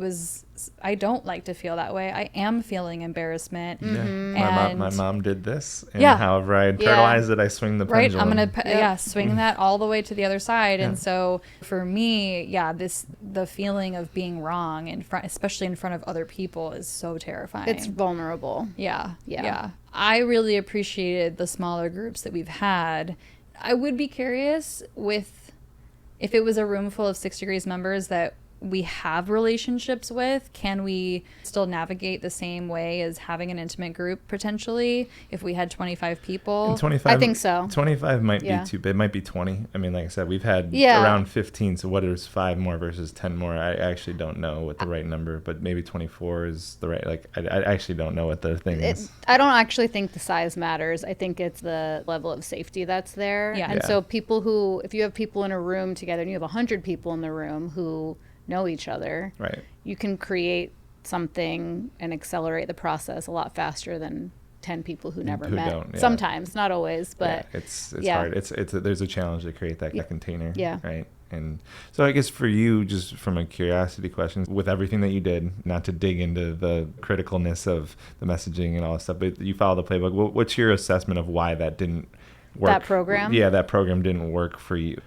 A: don't like to feel that way. I am feeling embarrassment.
B: My mom did this, and however I internalize it, I swing the pendulum.
A: I'm gonna swing that all the way to the other side. And so for me, the feeling of being wrong in front, especially in front of other people, is so terrifying.
C: It's vulnerable.
A: Yeah. I really appreciated the smaller groups that we've had. I would be curious if it was a room full of 6 Degrees members that we have relationships with, can we still navigate the same way as having an intimate group potentially if we had 25 people?
B: And 25,
C: I think so.
B: 25 might
C: Yeah.
B: be too big. It might be 20. I mean, like I said, we've had
C: Yeah.
B: around 15. So what is 5 more versus 10 more? I actually don't know what the right number, but maybe 24 is the right, like, I actually don't know what the thing is.
C: I don't actually think the size matters. I think it's the level of safety that's there.
A: Yeah.
C: And
B: Yeah.
C: so people who, if you have people in a room together and you have 100 people in the room who know each other,
B: Right.
C: you can create something and accelerate the process a lot faster than 10 people who never
B: Who
C: met.
B: don't, yeah.
C: Sometimes, not always, but
B: yeah, it's
C: yeah.
B: hard. There's a challenge to create that container.
C: Yeah.
B: Right. And so I guess for you, just from a curiosity question, with everything that you did, not to dig into the criticalness of the messaging and all that stuff, but you follow the playbook. What's your assessment of why that didn't work?
C: That program?
B: Yeah, that program didn't work for you.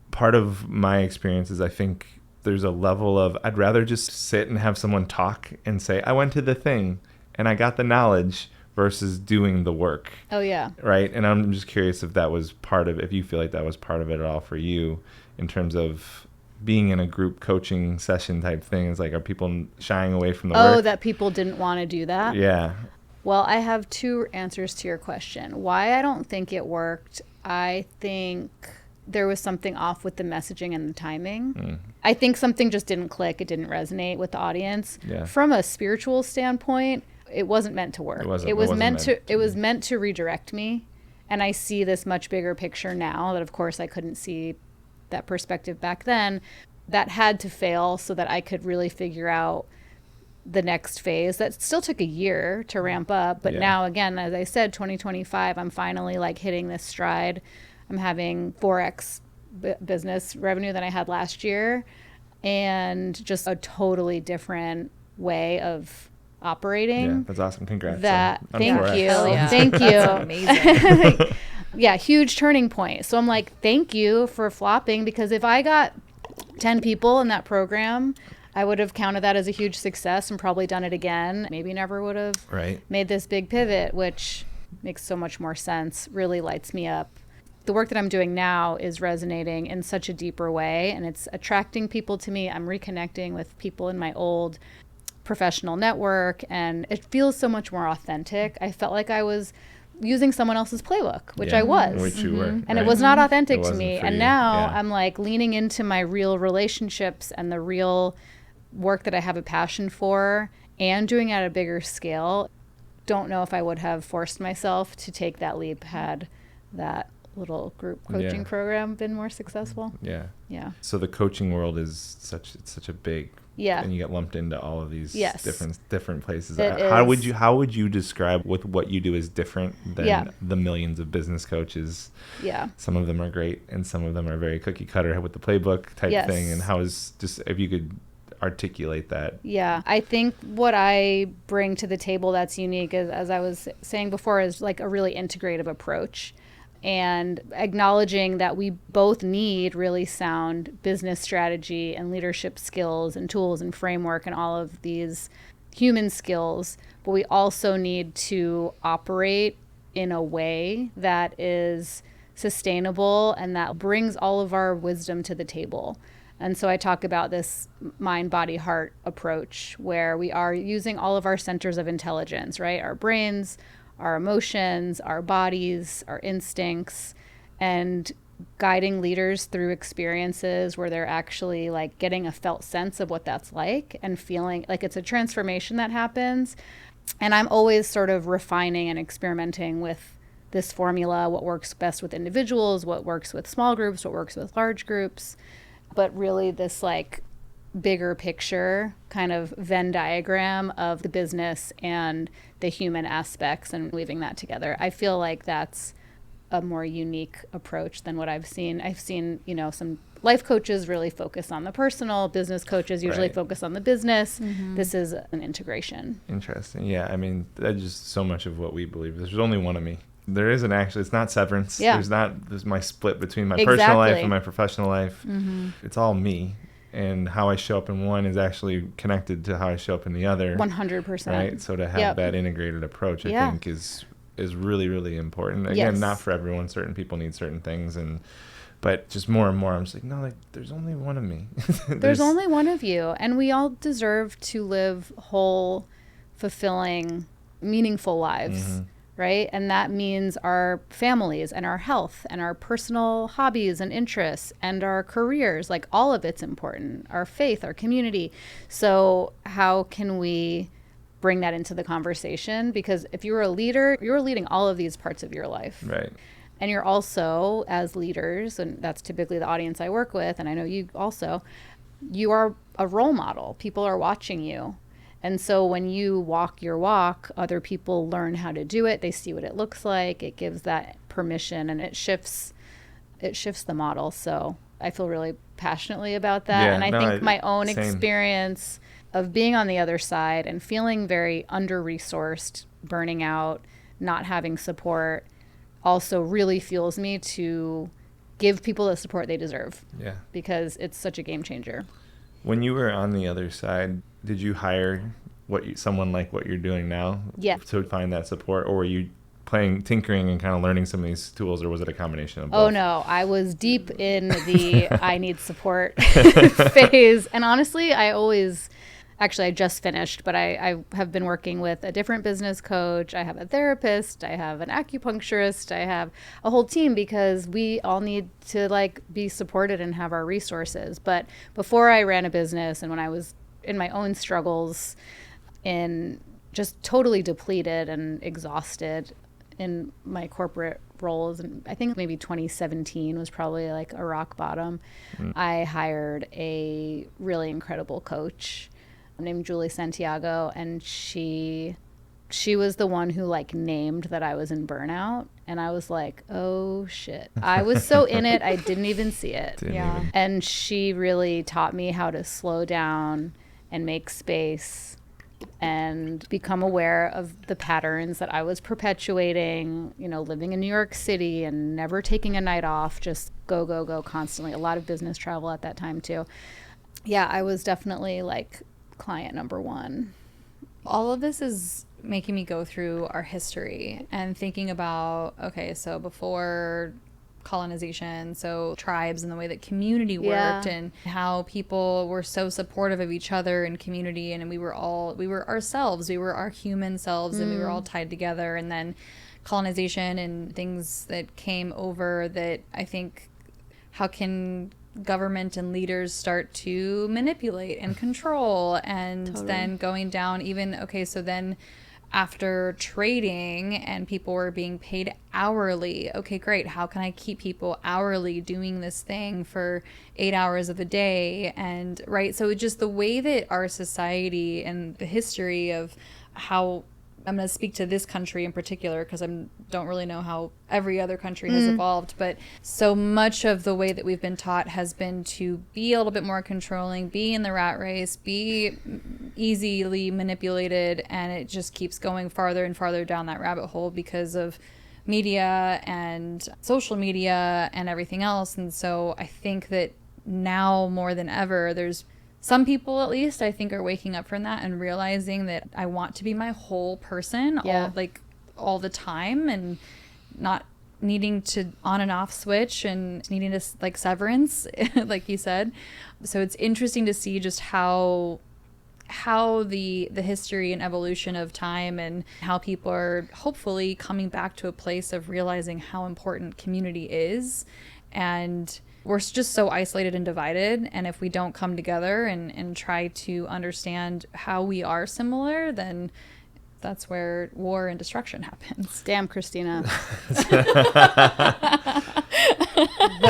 B: Part of my experience is I think there's a level of, I'd rather just sit and have someone talk and say, I went to the thing and I got the knowledge, versus doing the work.
C: oh yeah.
B: Right. And I'm just curious if that was part of, if you feel like that was part of it at all for you in terms of being in a group coaching session type thing. It's like, are people shying away from the work?
C: Oh, that people didn't want to do that?
B: Yeah.
C: Well, I have 2 answers to your question. Why I don't think it worked, I think there was something off with the messaging and the timing. I think something just didn't click. It didn't resonate with the audience.
B: Yeah.
C: From a spiritual standpoint, it wasn't meant to work.
B: It
C: was meant to redirect me. And I see this much bigger picture now that, of course, I couldn't see that perspective back then. That had to fail so that I could really figure out the next phase. That still took a year to ramp up. But
B: Yeah.
C: now, again, as I said, 2025, I'm finally like hitting this stride. I'm having 4x business revenue than I had last year, and just a totally different way of operating.
B: Yeah. That's awesome. Congrats.
C: Thank
B: 4X.
C: you.
A: Hell yeah.
C: Thank you.
A: That's amazing.
C: Yeah, huge turning point. So I'm like, thank you for flopping, because if I got 10 people in that program, I would have counted that as a huge success and probably done it again. Maybe never would have
B: Right.
C: made this big pivot, which makes so much more sense, really lights me up. The work that I'm doing now is resonating in such a deeper way, and it's attracting people to me. I'm reconnecting with people in my old professional network, and it feels so much more authentic. I felt like I was using someone else's playbook, which
B: Yeah.
C: I was.
B: Which you were.
C: And
B: right.
C: it was not authentic
B: It
C: to
B: wasn't
C: me.
B: for
C: And
B: you.
C: now
B: Yeah.
C: I'm like leaning into my real relationships and the real work that I have a passion for, and doing it at a bigger scale. Don't know if I would have forced myself to take that leap had that little group coaching
B: Yeah.
C: program been more successful.
B: Yeah.
C: Yeah.
B: So the coaching world is such a big,
C: Yeah.
B: and you get lumped into all of these
C: Yes.
B: different places.
C: It
B: How would you describe with what you do is different than
C: Yeah.
B: the millions of business coaches?
C: Yeah.
B: Some of them are great, and some of them are very cookie cutter with the playbook type
C: Yes.
B: thing. And how is, just if you could articulate that?
C: Yeah, I think what I bring to the table that's unique, is, as I was saying before, is like a really integrative approach, and acknowledging that we both need really sound business strategy and leadership skills and tools and framework and all of these human skills, but we also need to operate in a way that is sustainable and that brings all of our wisdom to the table. And so I talk about this mind, body, heart approach, where we are using all of our centers of intelligence, right? Our brains, our emotions, our bodies, our instincts, and guiding leaders through experiences where they're actually like getting a felt sense of what that's like and feeling like it's a transformation that happens. And I'm always sort of refining and experimenting with this formula, what works best with individuals, what works with small groups, what works with large groups. But really this like bigger picture kind of Venn diagram of the business and the human aspects and weaving that together. I feel like that's a more unique approach than what I've seen. I've seen, some life coaches really focus on the personal, business coaches usually
B: Right.
C: focus on the business. This is an integration.
B: Interesting. Yeah, I mean, that's just so much of what we believe. There's only one of me. There isn't actually. It's not severance.
C: Yeah.
B: There's my split between my personal life
C: Exactly.
B: and my professional life. It's all me, and how I show up in one is actually connected to how I show up in the other.
C: 100%.
B: Right. So to have
C: Yep.
B: that integrated approach, I
C: Yeah.
B: think is really, really important. Again,
C: Yes.
B: not for everyone. Certain people need certain things, But just more and more, I'm just like, no, like there's only one of me.
C: There's only one of you, and we all deserve to live whole, fulfilling, meaningful lives, right? And that means our families and our health and our personal hobbies and interests and our careers, like all of it's important, our faith, our community. So how can we bring that into the conversation? Because if you're a leader, you're leading all of these parts of your life.
B: Right.
C: And you're also, as leaders, and that's typically the audience I work with, and I know you also, you are a role model. People are watching you. And so when you walk your walk, other people learn how to do it. They see what it looks like. It gives that permission, and it shifts the model. So I feel really passionately about that.
B: Yeah,
C: and I
B: no,
C: think my own
B: same.
C: experience of being on the other side and feeling very under-resourced, burning out, not having support, also really fuels me to give people the support they deserve.
B: Yeah.
C: Because it's such a game changer.
B: When you were on the other side, did you hire someone like what you're doing now?
C: Yeah.
B: To find that support, or were you tinkering and kind of learning some of these tools, or was it a combination of both?
C: Oh no, I was deep in the I need support phase. And honestly, I just finished, but I have been working with a different business coach. I have a therapist. I have an acupuncturist. I have a whole team, because we all need to like be supported and have our resources. But before I ran a business, and when I was in my own struggles, in just totally depleted and exhausted in my corporate roles, and I think maybe 2017 was probably like a rock bottom, I hired a really incredible coach named Julie Santiago, and she was the one who like named that I was in burnout, and I was like, oh shit, I was so in it I didn't even see it. And she really taught me how to slow down and make space and become aware of the patterns that I was perpetuating, living in New York City and never taking a night off, just go constantly. A lot of business travel at that time too. Yeah, I was definitely like client number one.
A: All of this is making me go through our history and thinking about, okay, so before colonization, so tribes and the way that community worked, and how people were so supportive of each other in community, and we were ourselves, we were our human selves, and we were all tied together. And then colonization and things that came over, that I think, how can government and leaders start to manipulate and control, and then going down even, okay, so then after trading and people were being paid hourly, okay, great, how can I keep people hourly doing this thing for 8 hours of a day? And right, so just the way that our society and the history of how, I'm going to speak to this country in particular because I don't really know how every other country has evolved, but so much of the way that we've been taught has been to be a little bit more controlling, be in the rat race, be easily manipulated, and it just keeps going farther and farther down that rabbit hole because of media and social media and everything else. And so I think that now more than ever, there's some people, at least, I think, are waking up from that and realizing that I want to be my whole person all the time, and not needing to on and off switch and needing to like severance, like you said. So it's interesting to see just how the history and evolution of time, and how people are hopefully coming back to a place of realizing how important community is. And we're just so isolated and divided, and if we don't come together and try to understand how we are similar, then that's where war and destruction happens.
C: Damn, Christina.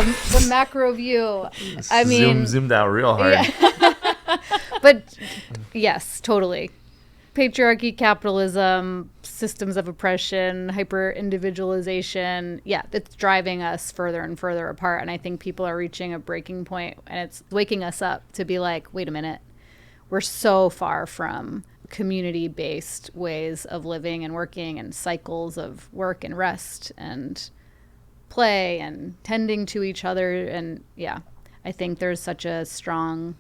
C: the macro view. I mean,
B: zoomed out real hard.
C: Yeah. But yes, totally. Patriarchy, capitalism, systems of oppression, hyper individualization. Yeah, it's driving us further and further apart. And I think people are reaching a breaking point, and it's waking us up to be like, wait a minute, we're so far from community-based ways of living and working, and cycles of work and rest and play and tending to each other. And yeah, I think there's such a strong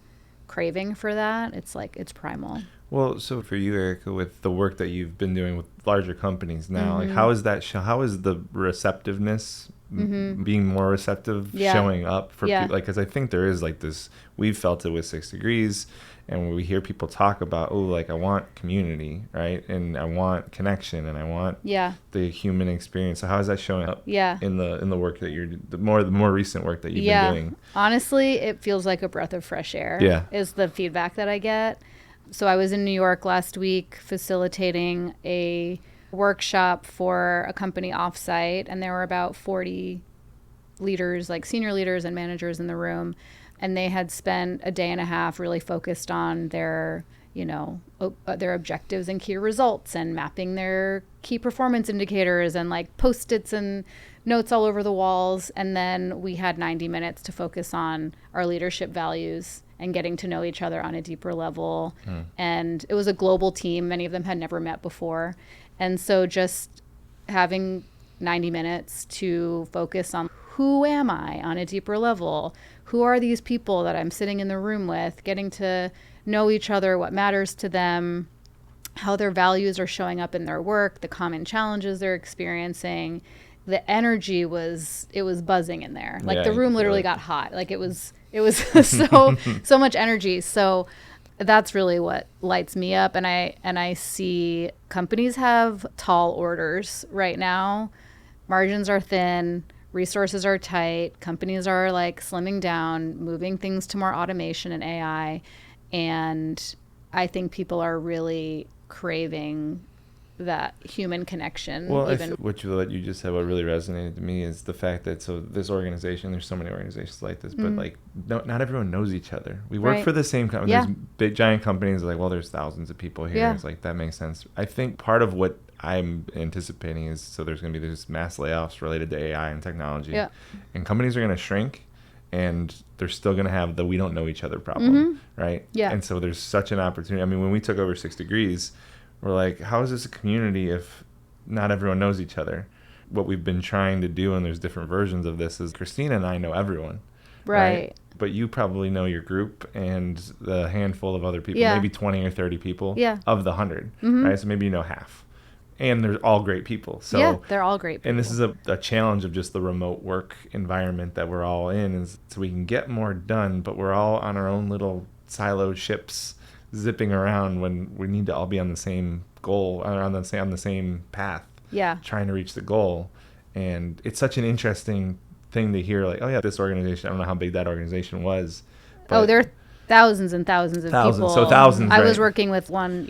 C: craving for that. It's like, it's primal.
B: Well, so for you, Erica, with the work that you've been doing with larger companies now, like how is that? How is the receptiveness being more receptive, showing up for people. Like, because I think there is like this, we've felt it with 6 Degrees, and when we hear people talk about, oh, like I want community, right? And I want connection, and I want the human experience. So how is that showing up in the work that you're, the more recent work that you've been doing?
C: Honestly, it feels like a breath of fresh air is the feedback that I get. So I was in New York last week facilitating a workshop for a company offsite, and there were about 40 leaders, like senior leaders and managers in the room, and they had spent a day and a half really focused on their, their objectives and key results, and mapping their key performance indicators, and like post-its and notes all over the walls. And then we had 90 minutes to focus on our leadership values and getting to know each other on a deeper level. And it was a global team. Many of them had never met before. And so just having 90 minutes to focus on, who am I on a deeper level? Who are these people that I'm sitting in the room with? Getting to know each other, what matters to them, how their values are showing up in their work, the common challenges they're experiencing. The energy was buzzing in there. Like the room literally got hot. Like it was so much energy. So that's really what lights me up. And I see companies have tall orders right now. Margins are thin, resources are tight, companies are like slimming down, moving things to more automation and AI. And I think people are really craving that human connection.
B: Well, what you just said, what really resonated to me is the fact that, so this organization, there's so many organizations like this, but like not everyone knows each other. We work for the same company. There's big giant companies like, well, there's thousands of people here. It's like, that makes sense. I think part of what I'm anticipating is, so there's going to be this mass layoffs related to AI and technology, and companies are going to shrink, and they're still going to have the we don't know each other problem, right? And so there's such an opportunity. I mean, when we took over 6 Degrees, we're like, how is this a community if not everyone knows each other? What we've been trying to do, and there's different versions of this, is Christina and I know everyone. Right. But you probably know your group and the handful of other people, maybe 20 or 30 people of the 100, right? So maybe you know half. And they're all great people. So
C: they're all great people.
B: And this is a challenge of just the remote work environment that we're all in, is so we can get more done, but we're all on our own little siloed ships zipping around when we need to all be on the same goal, or on the same path, trying to reach the goal. And it's such an interesting thing to hear, like, oh yeah, this organization, I don't know how big that organization was, but
C: there are thousands and thousands of people.
B: So thousands.
C: I was working with one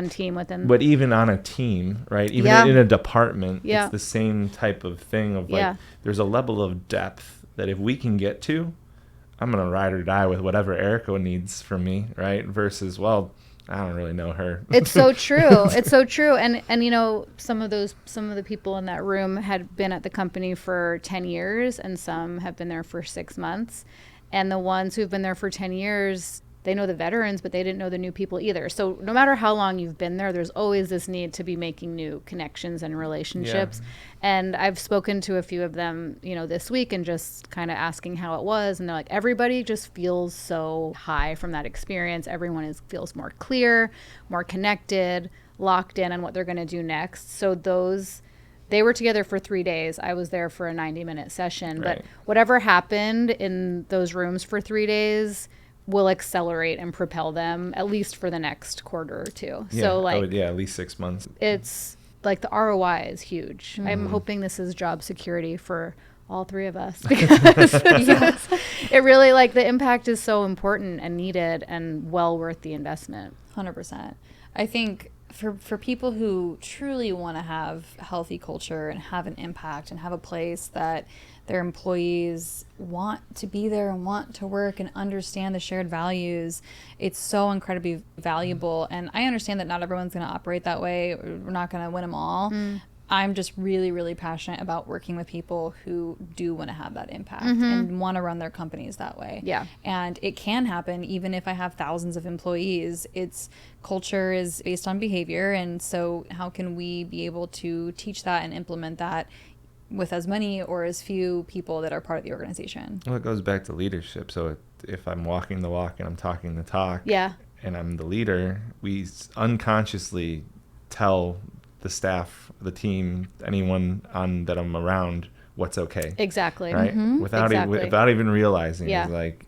C: team within.
B: But even on a team, right? Even in a department, it's the same type of thing of like, there's a level of depth that if we can get to, I'm going to ride or die with whatever Erica needs from me, right? Versus, well, I don't really know her.
C: It's so true. It's so true. And some of the people in that room had been at the company for 10 years, and some have been there for 6 months. And the ones who've been there for 10 years, they know the veterans, but they didn't know the new people either. So no matter how long you've been there, there's always this need to be making new connections and relationships. And I've spoken to a few of them, this week, and just kind of asking how it was. And they're like, everybody just feels so high from that experience. Everyone feels more clear, more connected, locked in on what they're going to do next. So they were together for 3 days. I was there for a 90-minute session. Right. But whatever happened in those rooms for 3 days will accelerate and propel them, at least for the next quarter or two. So
B: at least 6 months.
C: It's like the ROI is huge. I'm hoping this is job security for all three of us, because it really, like, the impact is so important and needed and well worth the investment.
A: 100%. I think for people who truly want to have a healthy culture and have an impact and have a place that their employees want to be there and want to work and understand the shared values, it's so incredibly valuable. And I understand that not everyone's going to operate that way. We're not going to win them all. I'm just really, really passionate about working with people who do want to have that impact and want to run their companies that way. Yeah. And it can happen even if I have thousands of employees. Culture is based on behavior. And so how can we be able to teach that and implement that with as many or as few people that are part of the organization?
B: Well, it goes back to leadership. So if I'm walking the walk and I'm talking the talk, and I'm the leader, we unconsciously tell the staff, the team, anyone that I'm around, what's okay.
C: Exactly.
B: Right? Without even realizing.
C: Yeah.
B: It's like,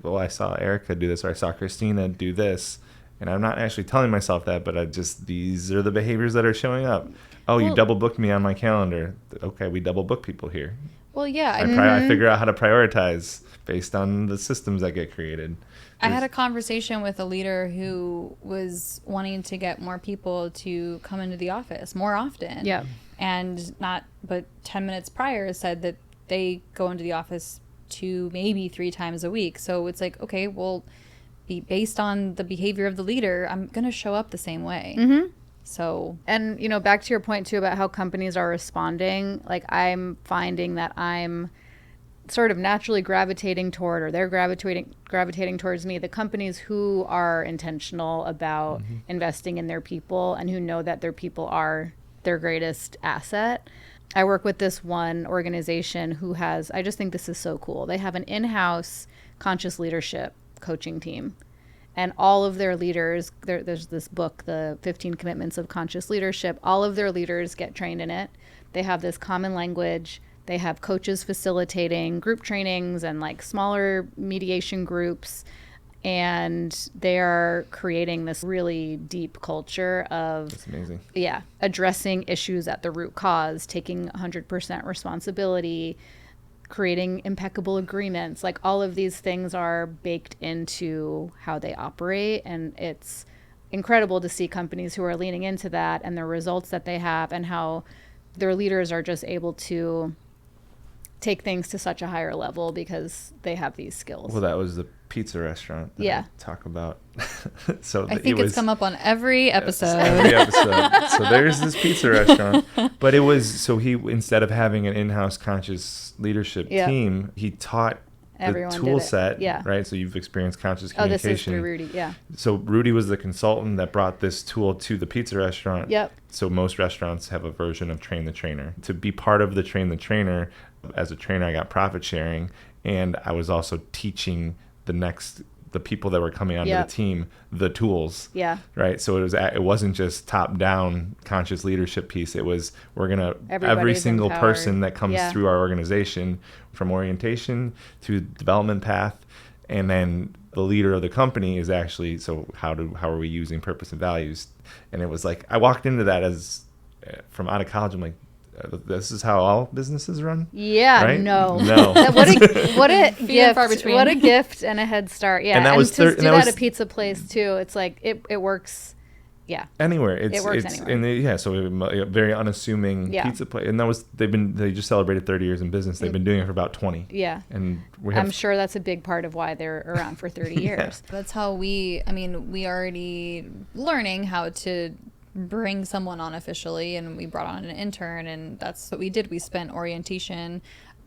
B: well, I saw Erica do this, or I saw Christina do this, and I'm not actually telling myself that, but these are the behaviors that are showing up. Oh, you double booked me on my calendar. Okay, we double book people here.
A: Well, yeah.
B: I figure out how to prioritize based on the systems that get created.
A: I had a conversation with a leader who was wanting to get more people to come into the office more often.
C: Yeah.
A: And but 10 minutes prior said that they go into the office 2, maybe 3 times a week. So it's like, okay, well, based on the behavior of the leader, I'm going to show up the same way. So,
C: and back to your point too about how companies are responding, like I'm finding that I'm sort of naturally gravitating toward, or they're gravitating towards me, the companies who are intentional about investing in their people and who know that their people are their greatest asset. I work with this one organization who has, I just think this is so cool. They have an in-house conscious leadership coaching team. And all of their leaders, there's this book, The 15 Commitments of Conscious Leadership. All of their leaders get trained in it. They have this common language. They have coaches facilitating group trainings and like smaller mediation groups. And they are creating this really deep culture of,
B: That's amazing.
C: Yeah, addressing issues at the root cause, taking 100% responsibility, creating impeccable agreements. Like all of these things are baked into how they operate. And it's incredible to see companies who are leaning into that and the results that they have, and how their leaders are just able to take things to such a higher level because they have these skills.
B: Well, that was the pizza restaurant that I talk about. So
A: I think it's come up on every episode.
B: So there's this pizza restaurant. But it was, so he, instead of having an in-house conscious leadership team, he taught
C: Everyone
B: the tool set,
C: yeah.
B: right? So you've experienced conscious
C: Oh, this
B: communication.
C: is through Rudy, yeah.
B: So Rudy was the consultant that brought this tool to the pizza restaurant.
C: Yep.
B: So most restaurants have a version of Train the Trainer. To be part of the Train the Trainer, as a trainer, I got profit sharing, and I was also teaching the people that were coming onto the team the tools.
C: Yeah.
B: Right. So it wasn't just top down conscious leadership piece. It was, every single
C: empowered.
B: person that comes through our organization, from orientation to development path, and then the leader of the company is actually, so how are we using purpose and values? And it was like, I walked into that as from out of college. I'm like, this is how all businesses run?
C: Yeah,
B: right?
C: No. What a gift!
A: far between.
C: What a gift and a head start. Yeah,
B: and that was
C: to do that at a pizza place too. It's like it works. Yeah,
B: anywhere.
C: It works anywhere.
B: And so a very unassuming pizza place. And they just celebrated 30 years in business. They've been doing it for about 20.
C: Yeah,
B: and
C: I'm sure that's a big part of why they're around for 30 years.
A: That's how we already learning how to bring someone on officially, and we brought on an intern, and that's what we did. We spent orientation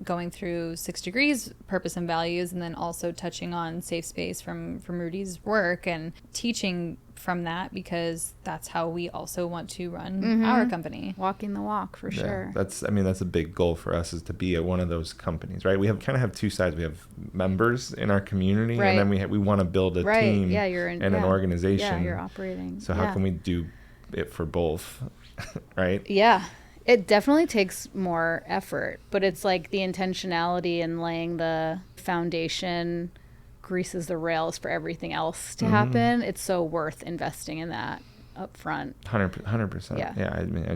A: going through 6 Degrees, purpose and values, and then also touching on safe space from Rudy's work and teaching from that, because that's how we also want to run our company.
C: Walking the walk for sure.
B: That's a big goal for us, is to be one of those companies, right? We have two sides. We have members in our community, and then we want to build a team and an organization.
C: Yeah, you're operating.
B: So how can we do it for both? Right?
C: Yeah. It definitely takes more effort, but it's like the intentionality and laying the foundation greases the rails for everything else to happen. It's so worth investing in that up front.
B: 100%.
C: Yeah.
B: Yeah. I mean,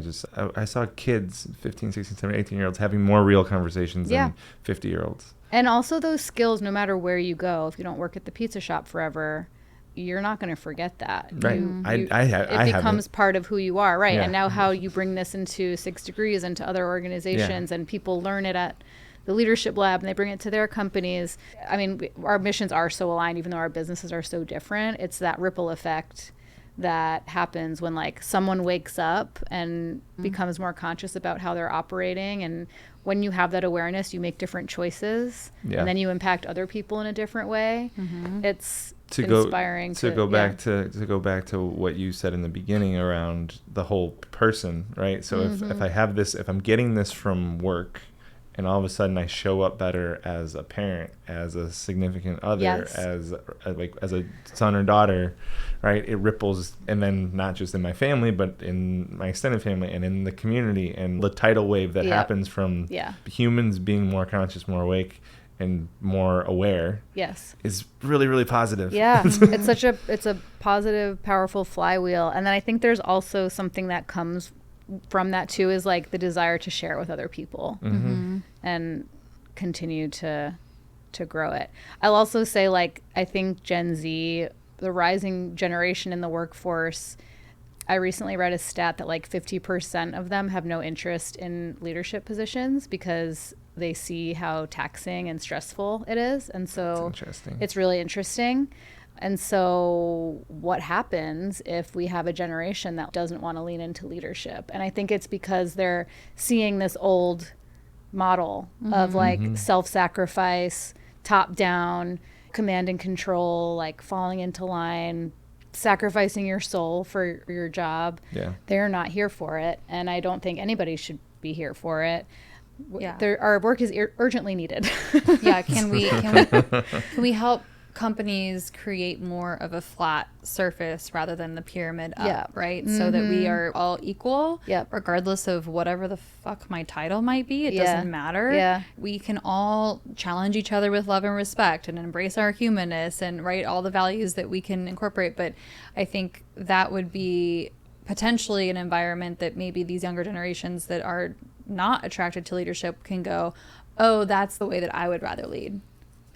B: I saw kids, 15, 16, 17, 18-year-olds having more real conversations than 50-year-olds.
C: And also those skills, no matter where you go, if you don't work at the pizza shop forever, you're not going to forget that.
B: Right.
C: It becomes part of who you are. Right.
B: Yeah.
C: And now how you bring this into 6 Degrees and to other organizations, and people learn it at the leadership lab and they bring it to their companies. I mean, our missions are so aligned, even though our businesses are so different. It's that ripple effect that happens when like someone wakes up and becomes more conscious about how they're operating. And when you have that awareness, you make different choices, and then you impact other people in a different way. It's inspiring
B: to go back to what you said in the beginning around the whole person, right? So if I have this, if I'm getting this from work and all of a sudden I show up better as a parent, as a significant other,
C: Yes.
B: as a son or daughter, right? It ripples, and then not just in my family, but in my extended family and in the community, and the tidal wave that happens from humans being more conscious, more awake, and more aware.
C: Yes.
B: Is really, really positive.
C: Yeah. It's a positive, powerful flywheel. And then I think there's also something that comes from that too, is like the desire to share it with other people and continue to grow it. I'll also say, like, I think Gen Z, the rising generation in the workforce, I recently read a stat that like 50% of them have no interest in leadership positions because they see how taxing and stressful it is. And so it's really interesting. And so what happens if we have a generation that doesn't want to lean into leadership? And I think it's because they're seeing this old model of like self-sacrifice, top down, command and control, like falling into line, sacrificing your soul for your job.
B: Yeah.
C: They're not here for it. And I don't think anybody should be here for it.
A: Yeah.
C: Our work is urgently needed.
A: Yeah. Can we help companies create more of a flat surface rather than the pyramid up, right? So that we are all equal, regardless of whatever the fuck my title might be. It doesn't matter.
C: Yeah.
A: We can all challenge each other with love and respect and embrace our humanness and all the values that we can incorporate. But I think that would be potentially an environment that maybe these younger generations that are not attracted to leadership can go, oh, that's the way that I would rather lead.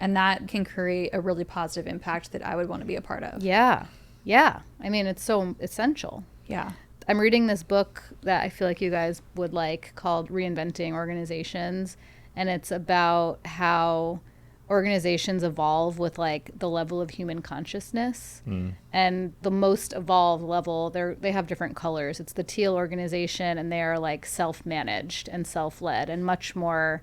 A: And that can create a really positive impact that I would want to be a part of.
C: Yeah. Yeah. I mean, it's so essential.
A: Yeah.
C: I'm reading this book that I feel like you guys would like called Reinventing Organizations. And it's about how organizations evolve with like the level of human consciousness. And the most evolved level, they have different colors. It's the teal organization, and they are like self-managed and self-led and much more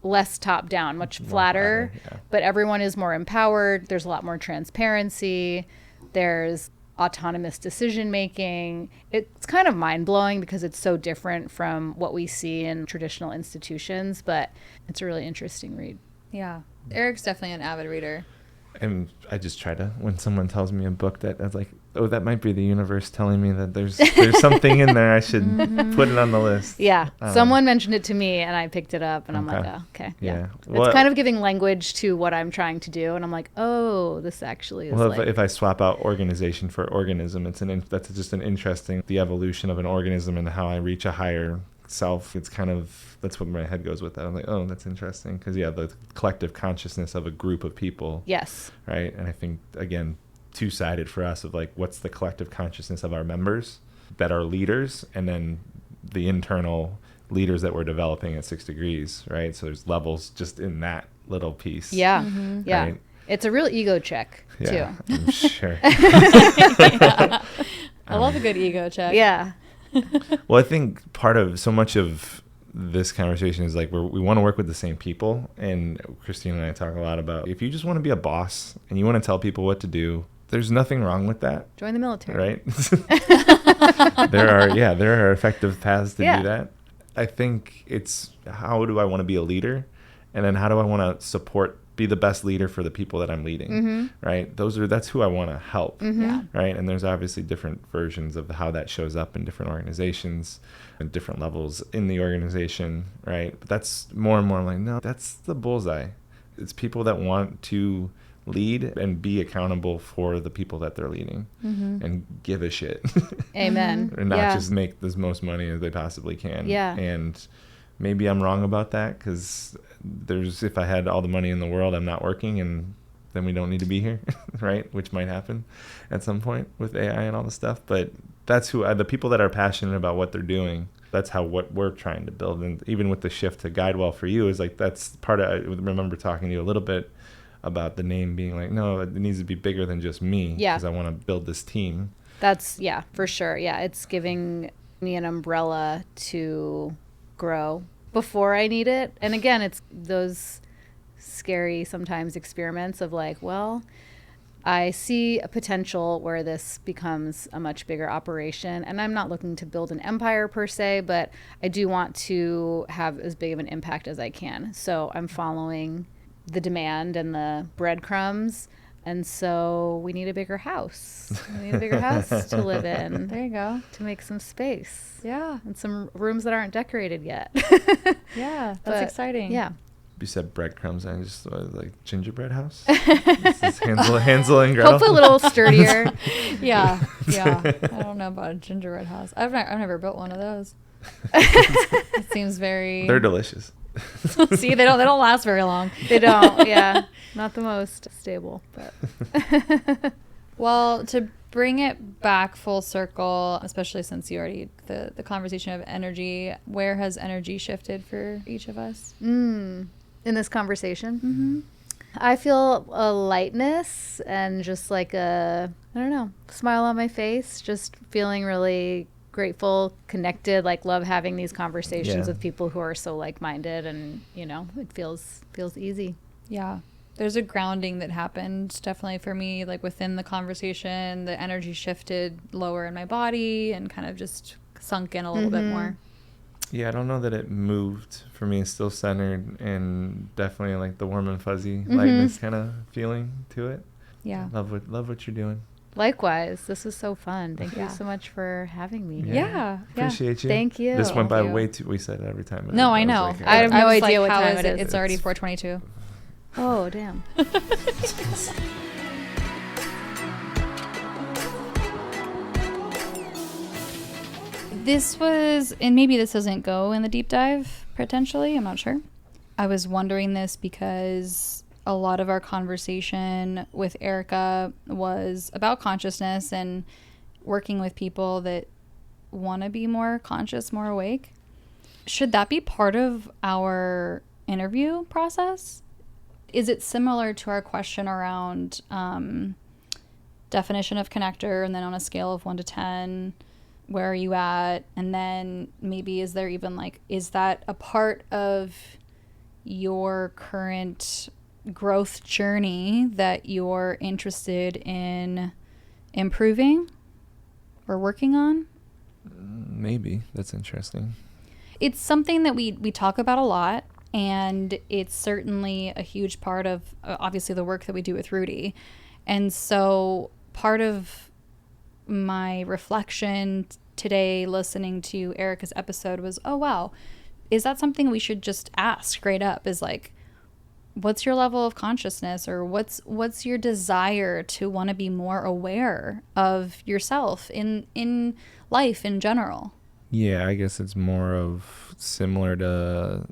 C: less top down, much flatter, but everyone is more empowered. There's a lot more transparency. There's autonomous decision making. It's kind of mind blowing because it's so different from what we see in traditional institutions, but it's a really interesting read.
A: Yeah. Eric's definitely an avid reader.
B: And I just try to, when someone tells me a book that I was like, oh, that might be the universe telling me that there's something in there, I should put it on the list.
C: Yeah. Someone mentioned it to me and I picked it up and I'm like, oh, okay. Yeah. Well, it's kind of giving language to what I'm trying to do. And I'm like, oh, this actually is
B: if I swap out organization for organism, that's just an interesting, the evolution of an organism and how I reach a higher self. It's kind of, that's what my head goes with that. I'm like, oh, that's interesting. Because the collective consciousness of a group of people.
C: Yes.
B: Right. And I think, again, two-sided for us of like, what's the collective consciousness of our members that are leaders, and then the internal leaders that we're developing at 6 Degrees, right? So there's levels just in that little piece.
C: Yeah. Yeah. Right? It's a real ego check too.
B: I'm sure.
A: I love a good ego check.
C: Yeah.
B: Well, I think part of so much of this conversation is like we want to work with the same people. And Christine and I talk a lot about, if you just want to be a boss and you want to tell people what to do, there's nothing wrong with that.
C: Join the military.
B: Right? There are effective paths to do that. I think it's, how do I want to be a leader? And then how do I want to be the best leader for the people that I'm leading, right? That's who I want to help, right? And there's obviously different versions of how that shows up in different organizations and different levels in the organization, right? But that's more and more like, no, that's the bullseye. It's people that want to lead and be accountable for the people that they're leading and give a shit.
C: Amen.
B: And not just make the most money as they possibly can.
C: Yeah.
B: And maybe I'm wrong about that, because if I had all the money in the world, I'm not working, and then we don't need to be here, right? Which might happen at some point with AI and all this stuff. But that's the people that are passionate about what they're doing. That's what we're trying to build. And even with the shift to GuideWell for you, is like, that's part of, I remember talking to you a little bit about the name being like, no, it needs to be bigger than just me, because I want to build this team.
C: That's, for sure. Yeah, it's giving me an umbrella to grow before I need it. And again, it's those scary sometimes experiments of like, well, I see a potential where this becomes a much bigger operation. And I'm not looking to build an empire per se, but I do want to have as big of an impact as I can. So I'm following the demand and the breadcrumbs. And so we need a bigger house. We need a bigger house to live in.
A: There you go.
C: To make some space.
A: Yeah.
C: And some rooms that aren't decorated yet.
A: Yeah, that's exciting.
C: Yeah.
B: You said breadcrumbs, and I just thought like gingerbread house. This is Hansel and Gretel.
C: Hopefully a little sturdier.
A: Yeah. I don't know about a gingerbread house. I've never built one of those. It seems very.
B: They're delicious.
A: See, they don't last very long.
C: They don't. Yeah, not the most stable, but.
A: Well, to bring it back full circle, especially since you already the conversation of energy, where has energy shifted for each of us?
C: In this conversation,
A: Mm-hmm.
C: I feel a lightness and just like a, I don't know, smile on my face, just feeling really grateful, connected, like love having these conversations with people who are so like-minded, and it feels easy.
A: Yeah. There's a grounding that happened definitely for me, like within the conversation. The energy shifted lower in my body and kind of just sunk in a little bit more.
B: Yeah, I don't know that it moved. For me, it's still centered and definitely like the warm and fuzzy lightness kind of feeling to it.
A: Yeah.
B: Love what you're doing.
C: Likewise, this was so fun. Thank
A: Yeah.
C: you so much for having me.
A: Yeah.
B: Appreciate you.
C: Thank you.
B: This went by
A: Thank you.
B: way too. We said it every time.
A: No, I know.
C: I have no
A: was
C: idea
A: like,
C: what
A: how
C: time
A: is
C: it is.
A: It's already 4:22.
C: Oh, damn.
A: This was, and maybe this doesn't go in the deep dive potentially, I'm not sure. I was wondering this because a lot of our conversation with Erica was about consciousness and working with people that want to be more conscious, more awake. Should that be part of our interview process? Is it similar to our question around definition of connector, and then on a scale of 1 to 10, where are you at? And then maybe is there even is that a part of your current growth journey that you're interested in improving or working on?
B: Maybe. That's interesting.
A: It's something that we talk about a lot, and it's certainly a huge part of obviously the work that we do with Rudy. And so part of my reflection today listening to Erica's episode was, oh wow, is that something we should just ask straight up, is like, what's your level of consciousness, or what's your desire to want to be more aware of yourself in life in general?
B: Yeah, I guess it's more of similar to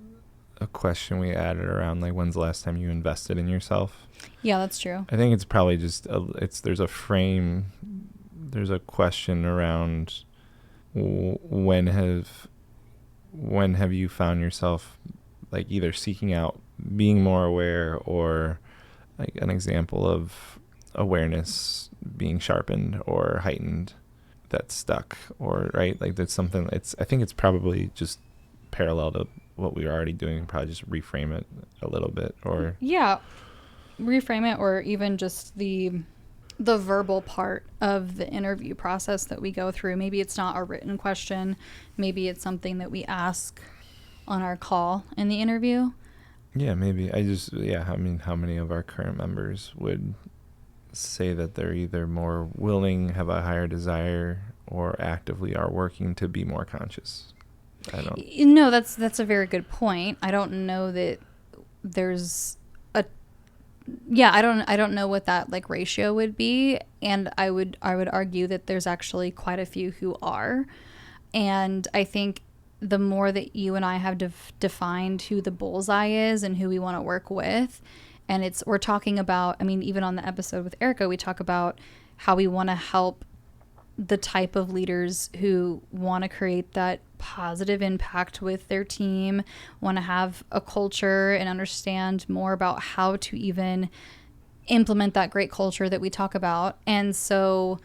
B: a question we added around like, when's the last time you invested in yourself?
A: Yeah, that's true.
B: I think it's probably just there's a question around when have you found yourself like either seeking out being more aware, or like an example of awareness being sharpened or heightened that's stuck, or right, like that's something. I think it's probably just parallel to what we were already doing. Probably just reframe it a little bit, or
A: reframe it, or even just the verbal part of the interview process that we go through. Maybe it's not a written question, maybe it's something that we ask on our call in the interview.
B: Yeah, maybe. I mean, how many of our current members would say that they're either more willing, have a higher desire, or actively are working to be more conscious? I don't.
A: No, that's a very good point. I don't know that there's I don't know what that like ratio would be, and I would argue that there's actually quite a few who are. And I think the more that you and I have defined who the bullseye is and who we want to work with, and we're talking about, I mean, even on the episode with Erica, we talk about how we want to help the type of leaders who want to create that positive impact with their team, want to have a culture and understand more about how to even implement that great culture that we talk about. And so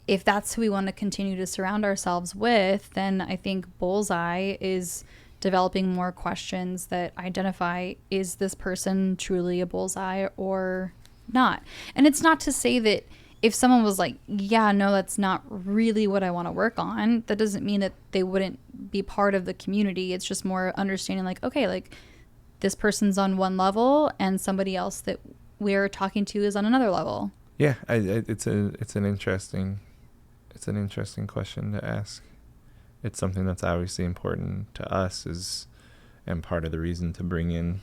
A: if that's who we want to continue to surround ourselves with, then I think bullseye is developing more questions that identify, is this person truly a bullseye, or not. And it's not to say that if someone was like, yeah, no, that's not really what I want to work on, that doesn't mean that they wouldn't be part of the community. It's just more understanding like, okay, like this person's on one level and somebody else that we're talking to is on another level.
B: Yeah, it's an interesting question to ask. It's something that's obviously important to us, and part of the reason to bring in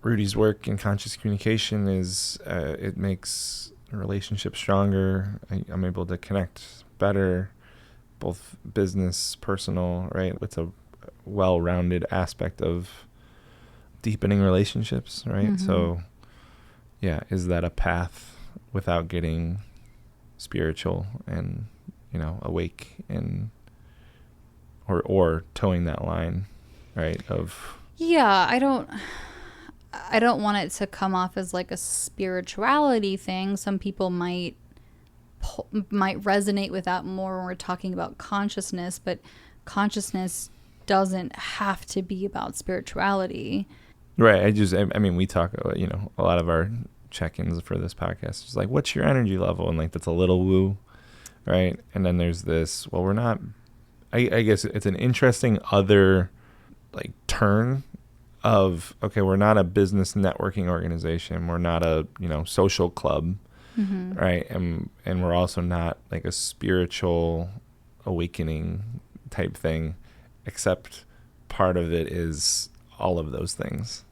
B: Rudy's work in conscious communication is it makes relationships stronger. I'm able to connect better, both business, personal, right? It's a well-rounded aspect of deepening relationships, right?
A: Mm-hmm.
B: So, yeah, is that a path without getting spiritual and, awake and or towing that line, right?
A: Yeah, I don't want it to come off as like a spirituality thing. Some people might resonate with that more when we're talking about consciousness, but consciousness doesn't have to be about spirituality.
B: Right. We talk, a lot of our check-ins for this podcast is like, what's your energy level? And like, that's a little woo, right? And then there's this, well, we're not, I guess it's an interesting other like turn of, okay, we're not a business networking organization. We're not a, social club,
A: Mm-hmm.
B: right? And we're also not like a spiritual awakening type thing, except part of it is all of those things.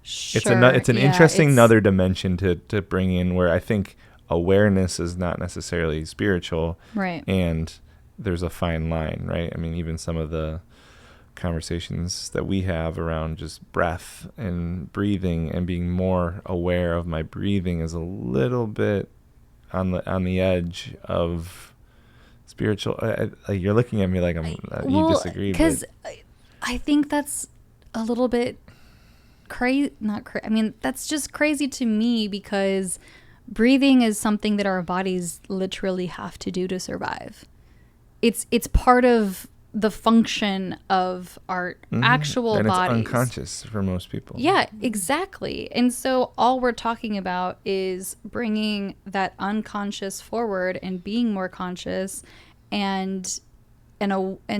A: Sure.
B: It's an interesting another dimension to bring in, where I think awareness is not necessarily spiritual.
A: Right.
B: And there's a fine line, right? I mean, even some of the conversations that we have around just breath and breathing and being more aware of my breathing is a little bit on the edge of spiritual. You're looking at me like you disagree.
A: Because I think that's a little bit crazy. That's just crazy to me, because breathing is something that our bodies literally have to do to survive. It's part of the function of our actual
B: and
A: bodies.
B: It's unconscious for most people.
A: Yeah, exactly. And so all we're talking about is bringing that unconscious forward and being more conscious, and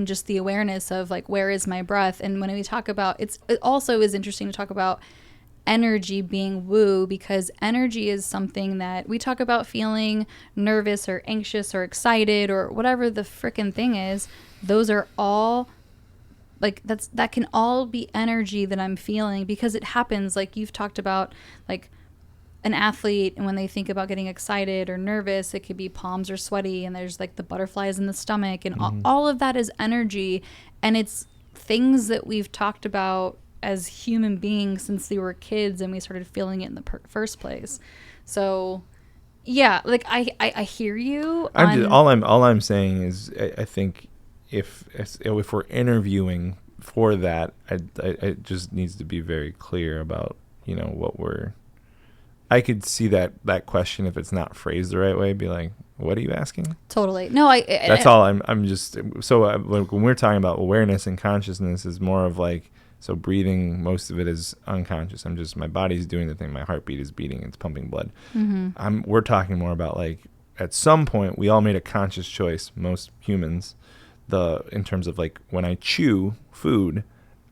A: just the awareness of like, where is my breath? And when we talk about it also is interesting to talk about energy being woo, because energy is something that we talk about feeling nervous or anxious or excited or whatever the frickin' thing is. Those are all like, that can all be energy that I'm feeling, because it happens. Like you've talked about, like an athlete, and when they think about getting excited or nervous, it could be palms are sweaty and there's like the butterflies in the stomach, and all of that is energy. And it's things that we've talked about as human beings since we were kids, and we started feeling it in the first place. So yeah, like I hear you.
B: All I'm saying is I think if we're interviewing for that, it just needs to be very clear about what we're. I could see that question, if it's not phrased the right way, be like, what are you asking?
A: Totally. No,
B: that's all. I'm just so when we're talking about awareness and consciousness, is more of like, so breathing, most of it is unconscious. My body's doing the thing. My heartbeat is beating. It's pumping blood.
A: Mm-hmm.
B: We're talking more about like, at some point we all made a conscious choice, most humans, in terms of like, when I chew food,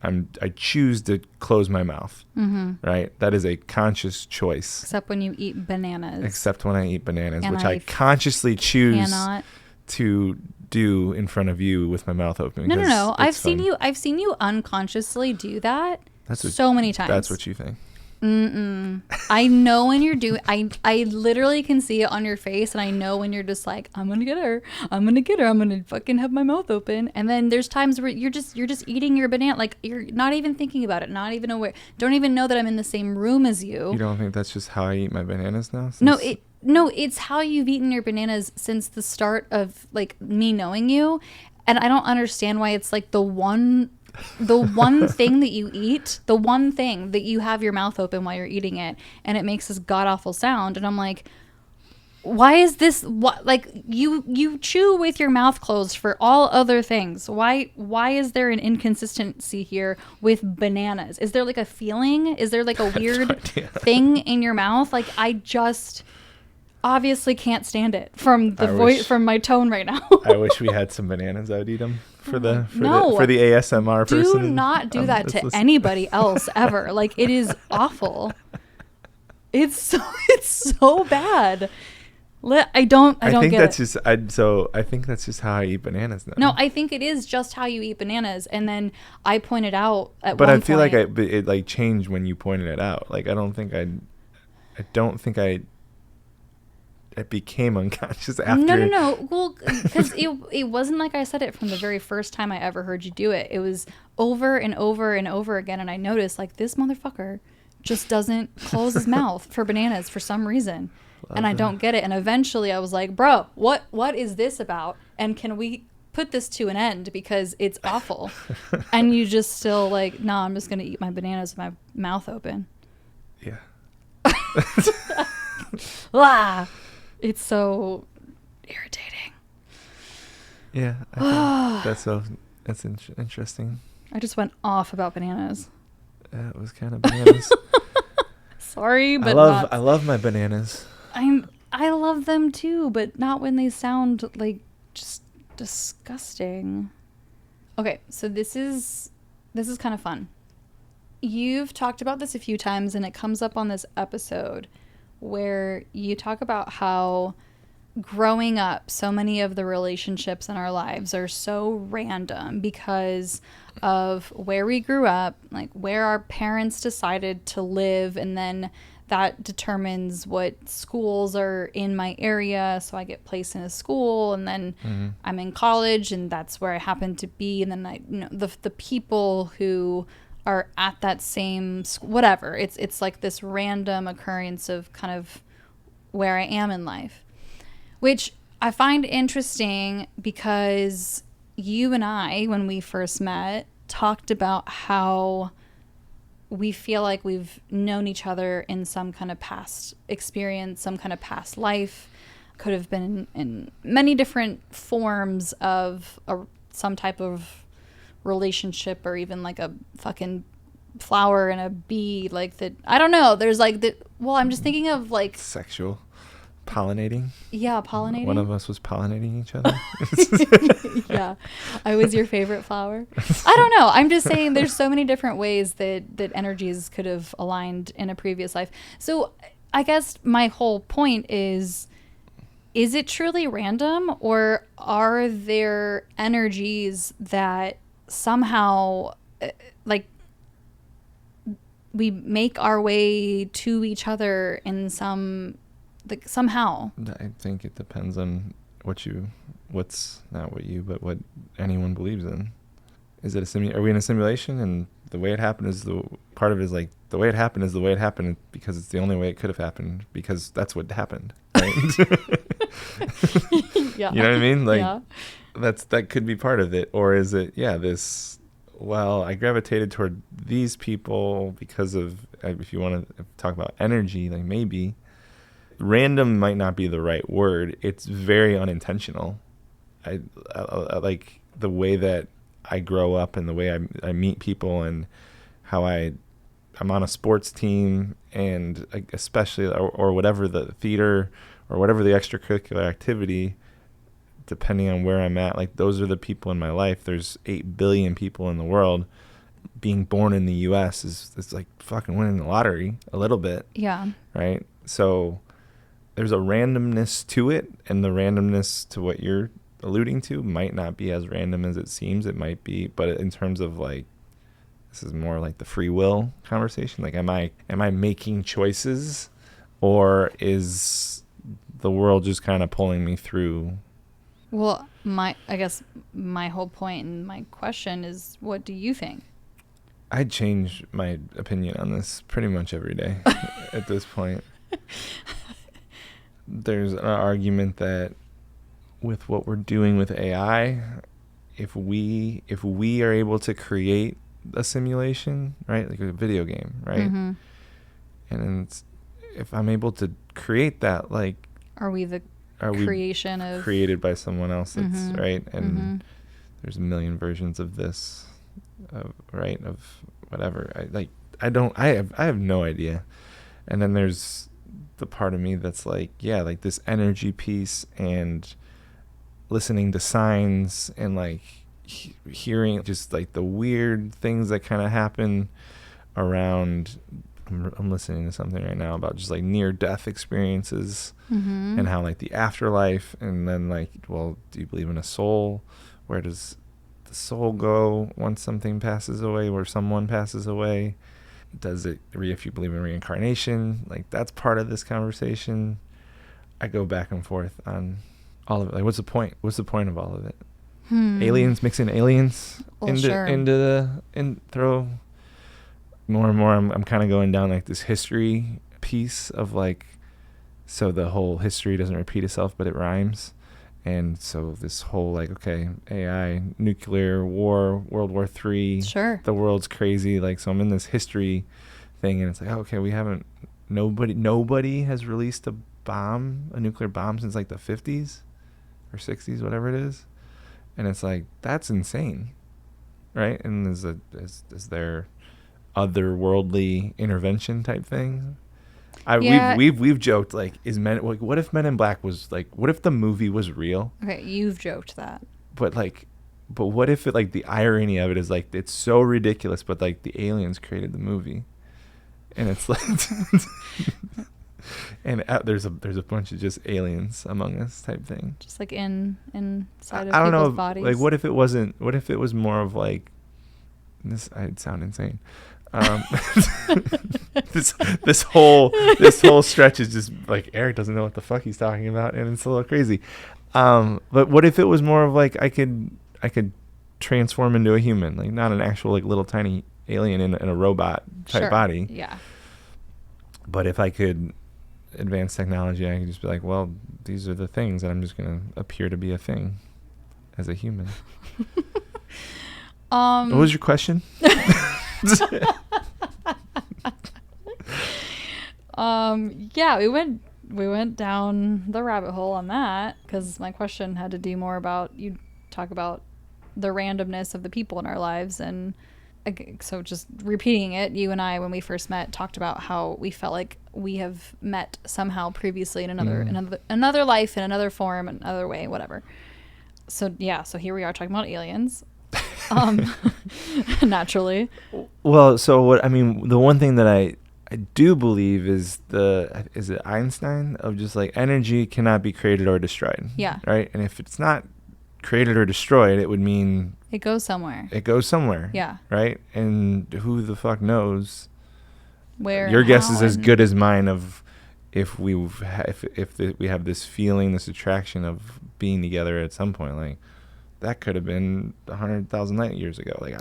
B: I choose to close my mouth, right? That is a conscious choice.
A: Except when you eat bananas.
B: Except when I eat bananas,
A: and
B: which I consciously choose
A: cannot
B: to do in front of you with my mouth open.
A: No. I've seen you unconsciously do that so many times.
B: That's what you think.
A: I know when you're doing. I literally can see it on your face, and I know when you're just like, I'm gonna get her. I'm gonna fucking have my mouth open. And then there's times where you're just eating your banana, like you're not even thinking about it, not even aware, don't even know that I'm in the same room as you.
B: You don't think that's just how I eat my bananas now?
A: No, it's how you've eaten your bananas since the start of like me knowing you, and I don't understand why it's like the one thing that you eat, the one thing that you have your mouth open while you're eating it, and it makes this god awful sound. And I'm like, why is this what like you chew with your mouth closed for all other things? Why is there an inconsistency here with bananas? Is there like a feeling? Is there like a weird thing in your mouth? Like I just obviously can't stand it from the voice from my tone right now.
B: I wish we had some bananas. I would eat them for the ASMR
A: do
B: person.
A: Do not do that to anybody else ever. Like it is awful. It's so bad. I don't
B: think
A: get
B: that's
A: it.
B: I think that's just how I eat bananas now.
A: No, I think it is just how you eat bananas, and then I pointed out at
B: but
A: one
B: I feel
A: point,
B: like it like changed when you pointed it out. Like I don't think it became unconscious after.
A: No. Well, because it wasn't like I said it from the very first time I ever heard you do it. It was over and over and over again, and I noticed like this motherfucker just doesn't close his mouth for bananas for some reason. And I don't get it. And eventually I was like, bro, what is this about? And can we put this to an end because it's awful? And you just still like, no, I'm just going to eat my bananas with my mouth open.
B: Yeah.
A: It's so irritating.
B: Yeah. I think that's interesting.
A: I just went off about bananas.
B: It was kind of bananas.
A: Sorry, but
B: I love my bananas.
A: I love them too, but not when they sound like just disgusting. Okay, so this is kind of fun. You've talked about this a few times, and it comes up on this episode where you talk about how growing up, so many of the relationships in our lives are so random because of where we grew up, like where our parents decided to live, and then that determines what schools are in my area. So I get placed in a school, and then I'm in college, and that's where I happen to be. And then the people who are at that same whatever. It's like this random occurrence of kind of where I am in life, which I find interesting because you and I, when we first met, talked about how we feel like we've known each other in some kind of past experience, some kind of past life. Could have been in many different forms of some type of relationship, or even like a fucking flower and a bee, like that. I don't know. There's like that. Well, I'm just thinking of like
B: sexual pollinating.
A: Yeah, pollinating.
B: One of us was pollinating each other.
A: Yeah, I was your favorite flower. I don't know. I'm just saying there's so many different ways that energies could have aligned in a previous life. So I guess my whole point is it truly random, or are there energies that somehow like we make our way to each other in some somehow?
B: I think it depends on what anyone believes in. Is it are we in a simulation, and the way it happened is the way it happened is the way it happened because it's the only way it could have happened because that's what happened, right?
A: Yeah.
B: You know what I mean? Like,
A: yeah.
B: that could be part of it. Or is it, I gravitated toward these people because of, if you want to talk about energy, like maybe random might not be the right word. It's very unintentional. I like the way that I grow up and the way I meet people, and how I'm on a sports team, and especially or whatever the theater or whatever the extracurricular activity, depending on where I'm at, like those are the people in my life. There's 8 billion people in the world. Being born in the U.S. is like fucking winning the lottery a little bit.
A: Yeah.
B: Right? So there's a randomness to it, and the randomness to what you're alluding to might not be as random as it seems. It might be, but in terms of like, this is more like the free will conversation. Like, am I making choices, or is the world just kind of pulling me through?
A: Well, I guess my whole point and my question is, what do you think?
B: I change my opinion on this pretty much every day at this point. There's an argument that with what we're doing with AI, if we are able to create a simulation, right, like a video game, right,
A: Mm-hmm.
B: and if I'm able to create that, like,
A: Are we the
B: Are we
A: creation of
B: created by someone else? That's
A: Mhm.
B: right. And
A: Mhm.
B: there's a million versions of this, right? Of whatever. I have no idea. And then there's the part of me that's like, yeah, like this energy piece and listening to signs and like hearing just like the weird things that kind of happen around. I'm listening to something right now about just like near death experiences
A: Mhm.
B: and how like the afterlife, and then like, well, do you believe in a soul? Where does the soul go once something passes away, or someone passes away? Does it, if you believe in reincarnation, like that's part of this conversation. I go back and forth on all of it. Like, what's the point? What's the point of all of it? Aliens, mixing aliens
A: Well, sure.
B: throw more and more. I'm kind of going down like this history piece of like, so the whole history doesn't repeat itself, but it rhymes. And so this whole like, okay, AI, nuclear war, World War III,
A: Sure.
B: the world's crazy. Like, so I'm in this history thing, and it's like, okay, nobody has released a nuclear bomb since like the 50s or 60s, whatever it is. And it's like, that's insane, right? And is there otherworldly intervention type thing?
A: Yeah.
B: We've joked like, what if Men in Black was like, what if the movie was real?
A: Okay, you've joked that.
B: But what if it, like, the irony of it is like, it's so ridiculous, but like the aliens created the movie, and it's like, and there's a bunch of just aliens among us type thing.
A: Just like inside of
B: I don't
A: people's
B: know,
A: bodies.
B: like, what if it wasn't? What if it was more of like this? I'd sound insane. This whole stretch is just like, Eric doesn't know what the fuck he's talking about, and it's a little crazy. But what if it was more of like, I could transform into a human, like not an actual like little tiny alien in a robot type
A: Sure.
B: body.
A: Yeah.
B: But if I could advance technology, I could just be like, well, these are the things, and I'm just gonna appear to be a thing as a human. What was your question?
A: Yeah, we went down the rabbit hole on that, because my question had to do more about, you talk about the randomness of the people in our lives. And so just repeating it, you and I, when we first met, talked about how we felt like we have met somehow previously in another life, in another form, another way, whatever. So yeah, so here we are talking about aliens. Naturally.
B: Well, so what I mean, the one thing that I do believe is it Einstein, of just like, energy cannot be created or destroyed.
A: Yeah.
B: Right? And if it's not created or destroyed, it would mean
A: It goes somewhere.
B: Yeah. Right? And who the fuck knows?
A: Where?
B: Your guess is as
A: and-
B: good as mine of if we have this feeling, this attraction of being together at some point. Like, that could have been 100,000 light years ago. Like,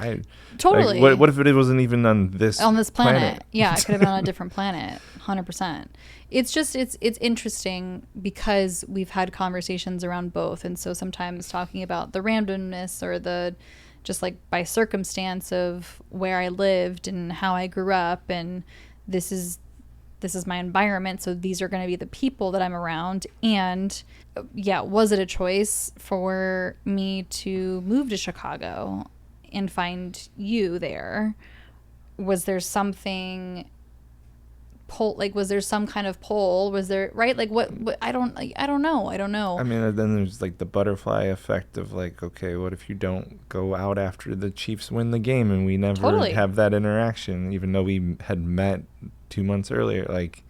A: Totally.
B: Like, what if it wasn't even on this
A: planet? Yeah, it could have been on a different planet. 100%. It's just it's interesting because we've had conversations around both, and so sometimes talking about the randomness or the just like by circumstance of where I lived and how I grew up, and this is my environment, so these are going to be the people that I'm around. And yeah, was it a choice for me to move to Chicago and find you there? Was there something was there some kind of pull? Was there, right? Like what I don't know.
B: I mean, then there's like the butterfly effect of like, okay, what if you don't go out after the Chiefs win the game and we never have that interaction, even though we had met 2 months earlier? Like,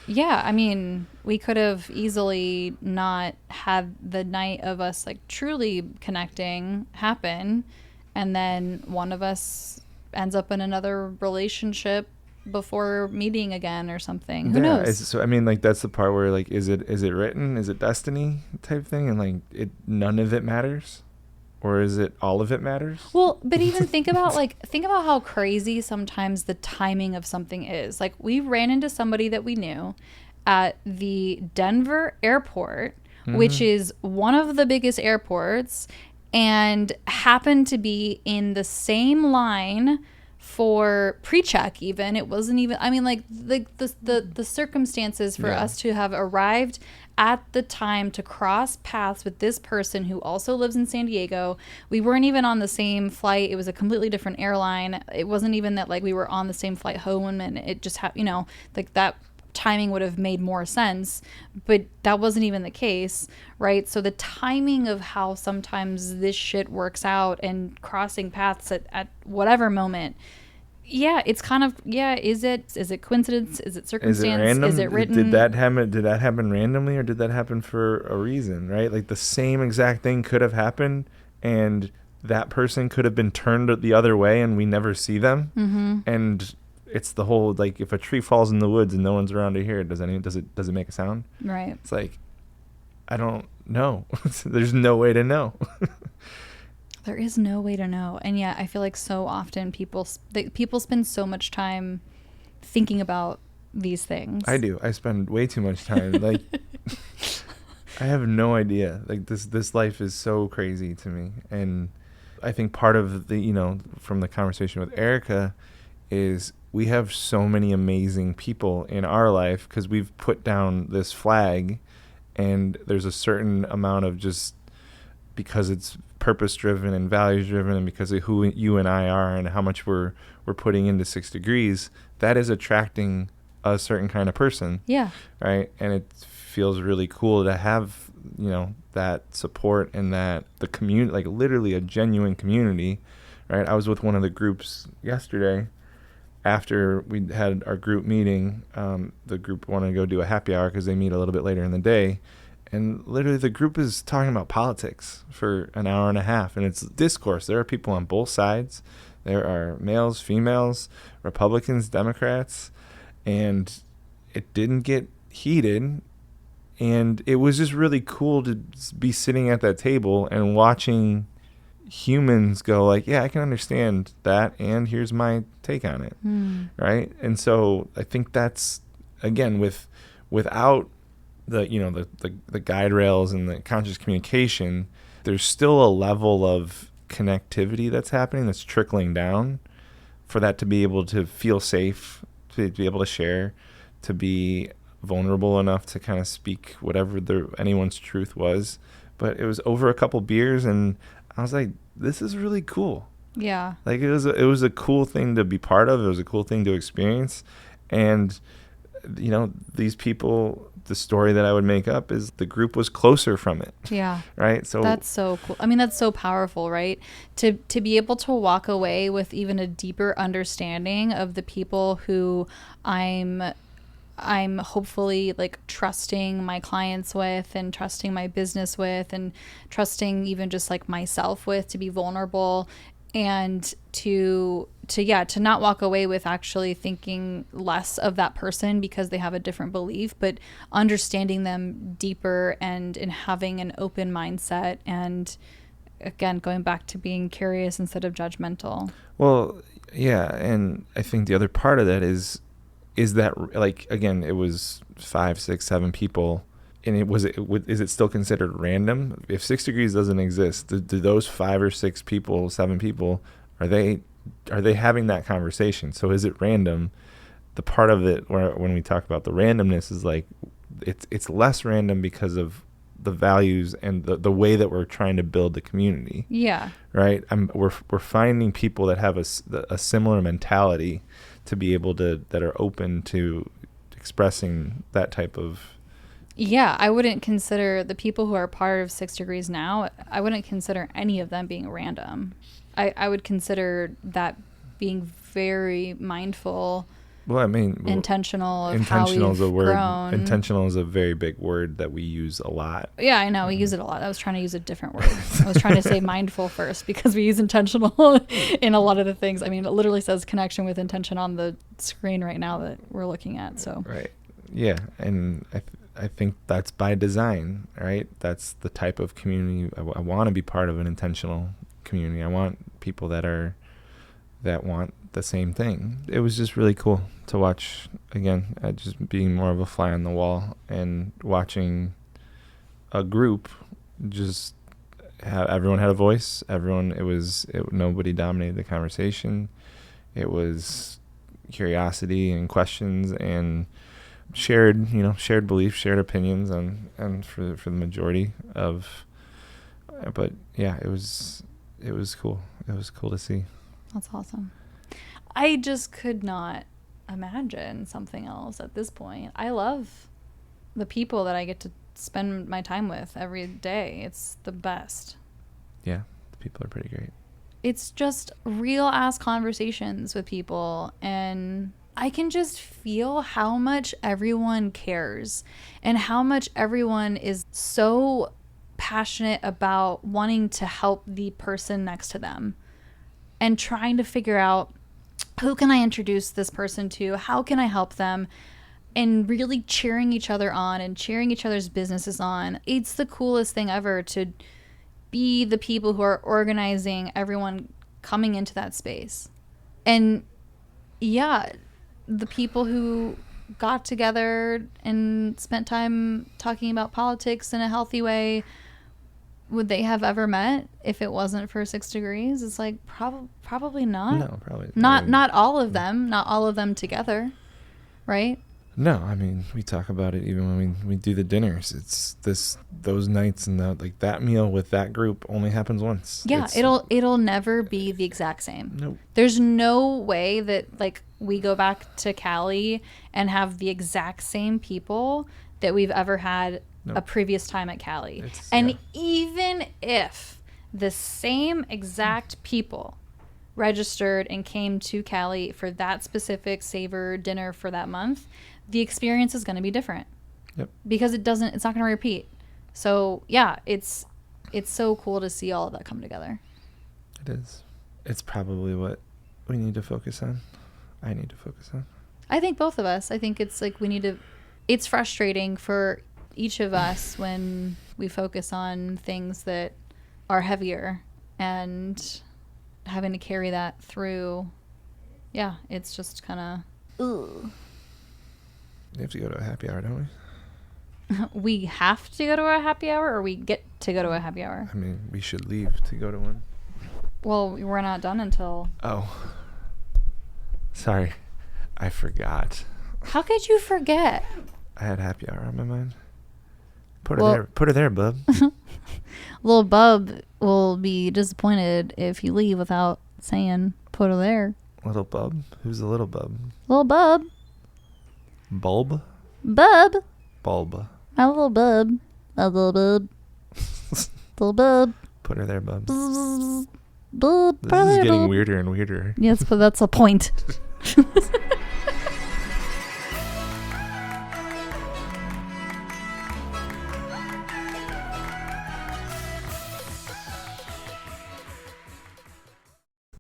A: yeah, I mean, we could have easily not had the night of us like truly connecting happen, and then one of us ends up in another relationship before meeting again or something. Who knows?
B: So I mean, like, that's the part where like, is it written? Is it destiny type thing? And like, none of it matters, or is it all of it matters?
A: Well, but even think about how crazy sometimes the timing of something is. Like, we ran into somebody that we knew at the Denver airport, which is one of the biggest airports, and happened to be in the same line for pre-check. Even it wasn't even, I mean, like the circumstances for us to have arrived at the time to cross paths with this person who also lives in San Diego. We weren't even on the same flight. It was a completely different airline. It wasn't even that like we were on the same flight home, and it just like that timing would have made more sense, but that wasn't even the case, right? So the timing of how sometimes this shit works out and crossing paths at whatever moment, it's kind of, is it coincidence? Is it circumstance?
B: Is it random?
A: Is it written?
B: Did that happen randomly, or did that happen for a reason, right? Like the same exact thing could have happened, and that person could have been turned the other way and we never see them.
A: Mm-hmm.
B: And it's the whole, like, if a tree falls in the woods and no one's around to hear it, does it make a sound?
A: Right.
B: It's like, I don't know. There's no way to know.
A: There is no way to know. And yet I feel like so often people spend so much time thinking about these things.
B: I do. I spend way too much time. Like, I have no idea. Like, this life is so crazy to me. And I think part of the, from the conversation with Erica is we have so many amazing people in our life because we've put down this flag, and there's a certain amount of just because it's purpose driven and values driven, and because of who you and I are and how much we're putting into 6 Degrees, that is attracting a certain kind of person.
A: Yeah.
B: Right. And it feels really cool to have, that support and that the community, like literally a genuine community. Right. I was with one of the groups yesterday after we had our group meeting. The group wanted to go do a happy hour because they meet a little bit later in the day. And literally the group is talking about politics for an hour and a half, and it's discourse. There are people on both sides. There are males, females, Republicans, Democrats, and it didn't get heated. And it was just really cool to be sitting at that table and watching humans go like, yeah, I can understand that, and here's my take on it. Right? And so I think that's, again, without the guide rails and the conscious communication, there's still a level of connectivity that's happening, that's trickling down for that to be able to feel safe, to be able to share, to be vulnerable enough to kind of speak whatever anyone's truth was. But it was over a couple beers, and I was like, this is really cool.
A: Yeah.
B: Like it was a cool thing to be part of. It was a cool thing to experience. And these people, the story that I would make up is the group was closer from it.
A: Yeah.
B: Right. So
A: that's so cool. I mean, that's so powerful, right? To be able to walk away with even a deeper understanding of the people who I'm hopefully like trusting my clients with, and trusting my business with, and trusting even just like myself with, to be vulnerable, and to not walk away with actually thinking less of that person because they have a different belief, but understanding them deeper and having an open mindset, and again, going back to being curious instead of judgmental.
B: Well, yeah. And I think the other part of that is that, like, again, it was 5, 6, 7 people. And is it still considered random? If 6 Degrees doesn't exist, do those 5 or 6 people, 7 people, are they having that conversation? So is it random? The part of it where when we talk about the randomness is like it's less random because of the values and the way that we're trying to build the community.
A: Yeah. Right.
B: We're finding people that have a similar mentality to be able to, that are open to expressing that type of.
A: Yeah, I wouldn't consider the people who are part of 6 Degrees now, I wouldn't consider any of them being random. I would consider that being very mindful.
B: Well, I mean,
A: intentional of
B: intentional
A: how
B: is a word.
A: Grown.
B: Intentional is a very big word that we use a lot.
A: Yeah, I know. We use it a lot. I was trying to use a different word. I was trying to say mindful first because we use intentional in a lot of the things. I mean, it literally says connection with intention on the screen right now that we're looking at. So.
B: Right. Yeah. And I think that's by design, right? That's the type of community I want to be part of, an intentional community. I want people that want the same thing. It was just really cool to watch, again, just being more of a fly on the wall and watching a group just have, everyone had a voice. Nobody dominated the conversation. It was curiosity and questions, and shared beliefs, shared opinions, and for the majority of. But yeah, it was cool. It was cool to see.
A: That's awesome. I just could not imagine something else at this point. I love the people that I get to spend my time with every day. It's the best.
B: Yeah, the people are pretty great.
A: It's just real ass conversations with people, and I can just feel how much everyone cares and how much everyone is so passionate about wanting to help the person next to them and trying to figure out, who can I introduce this person to? How can I help them? And really cheering each other on and cheering each other's businesses on. It's the coolest thing ever to be the people who are organizing everyone coming into that space. And yeah, the people who got together and spent time talking about politics in a healthy way, would they have ever met if it wasn't for 6 Degrees? It's like probably not.
B: No, probably
A: not all of them, not all of them together, right?
B: No, I mean, we talk about it even when we do the dinners. It's those nights and that meal with that group only happens once.
A: Yeah, it'll never be the exact same.
B: Nope.
A: There's no way that like we go back to Cali and have the exact same people that we've ever had a previous time at Cali. And even if the same exact people registered and came to Cali for that specific Savor dinner for that month, the experience is going to be different.
B: Yep.
A: Because it's not going to repeat. So yeah, it's so cool to see all of that come together.
B: It is. It's probably what we need to focus on. I need to focus on.
A: I think both of us. I think it's like it's frustrating for each of us when we focus on things that are heavier and having to carry that through. Yeah, it's just kind of,
B: We have to go to a happy hour, don't we?
A: We have to go to a happy hour, or we get to go to a happy hour?
B: I mean, we should leave to go to one.
A: Well, we're not done until...
B: Oh. Sorry. I forgot.
A: How could you forget?
B: I had happy hour on my mind. Put her there, bub.
A: Little bub will be disappointed if you leave without saying, put her there.
B: Little bub? Who's the little bub?
A: Little bub.
B: Bulb?
A: Bub.
B: Bulb.
A: My little bub. A little bub. Little bub.
B: Put her there, bub.
A: Bub.
B: This is getting weirder and weirder.
A: Yes, but that's the point.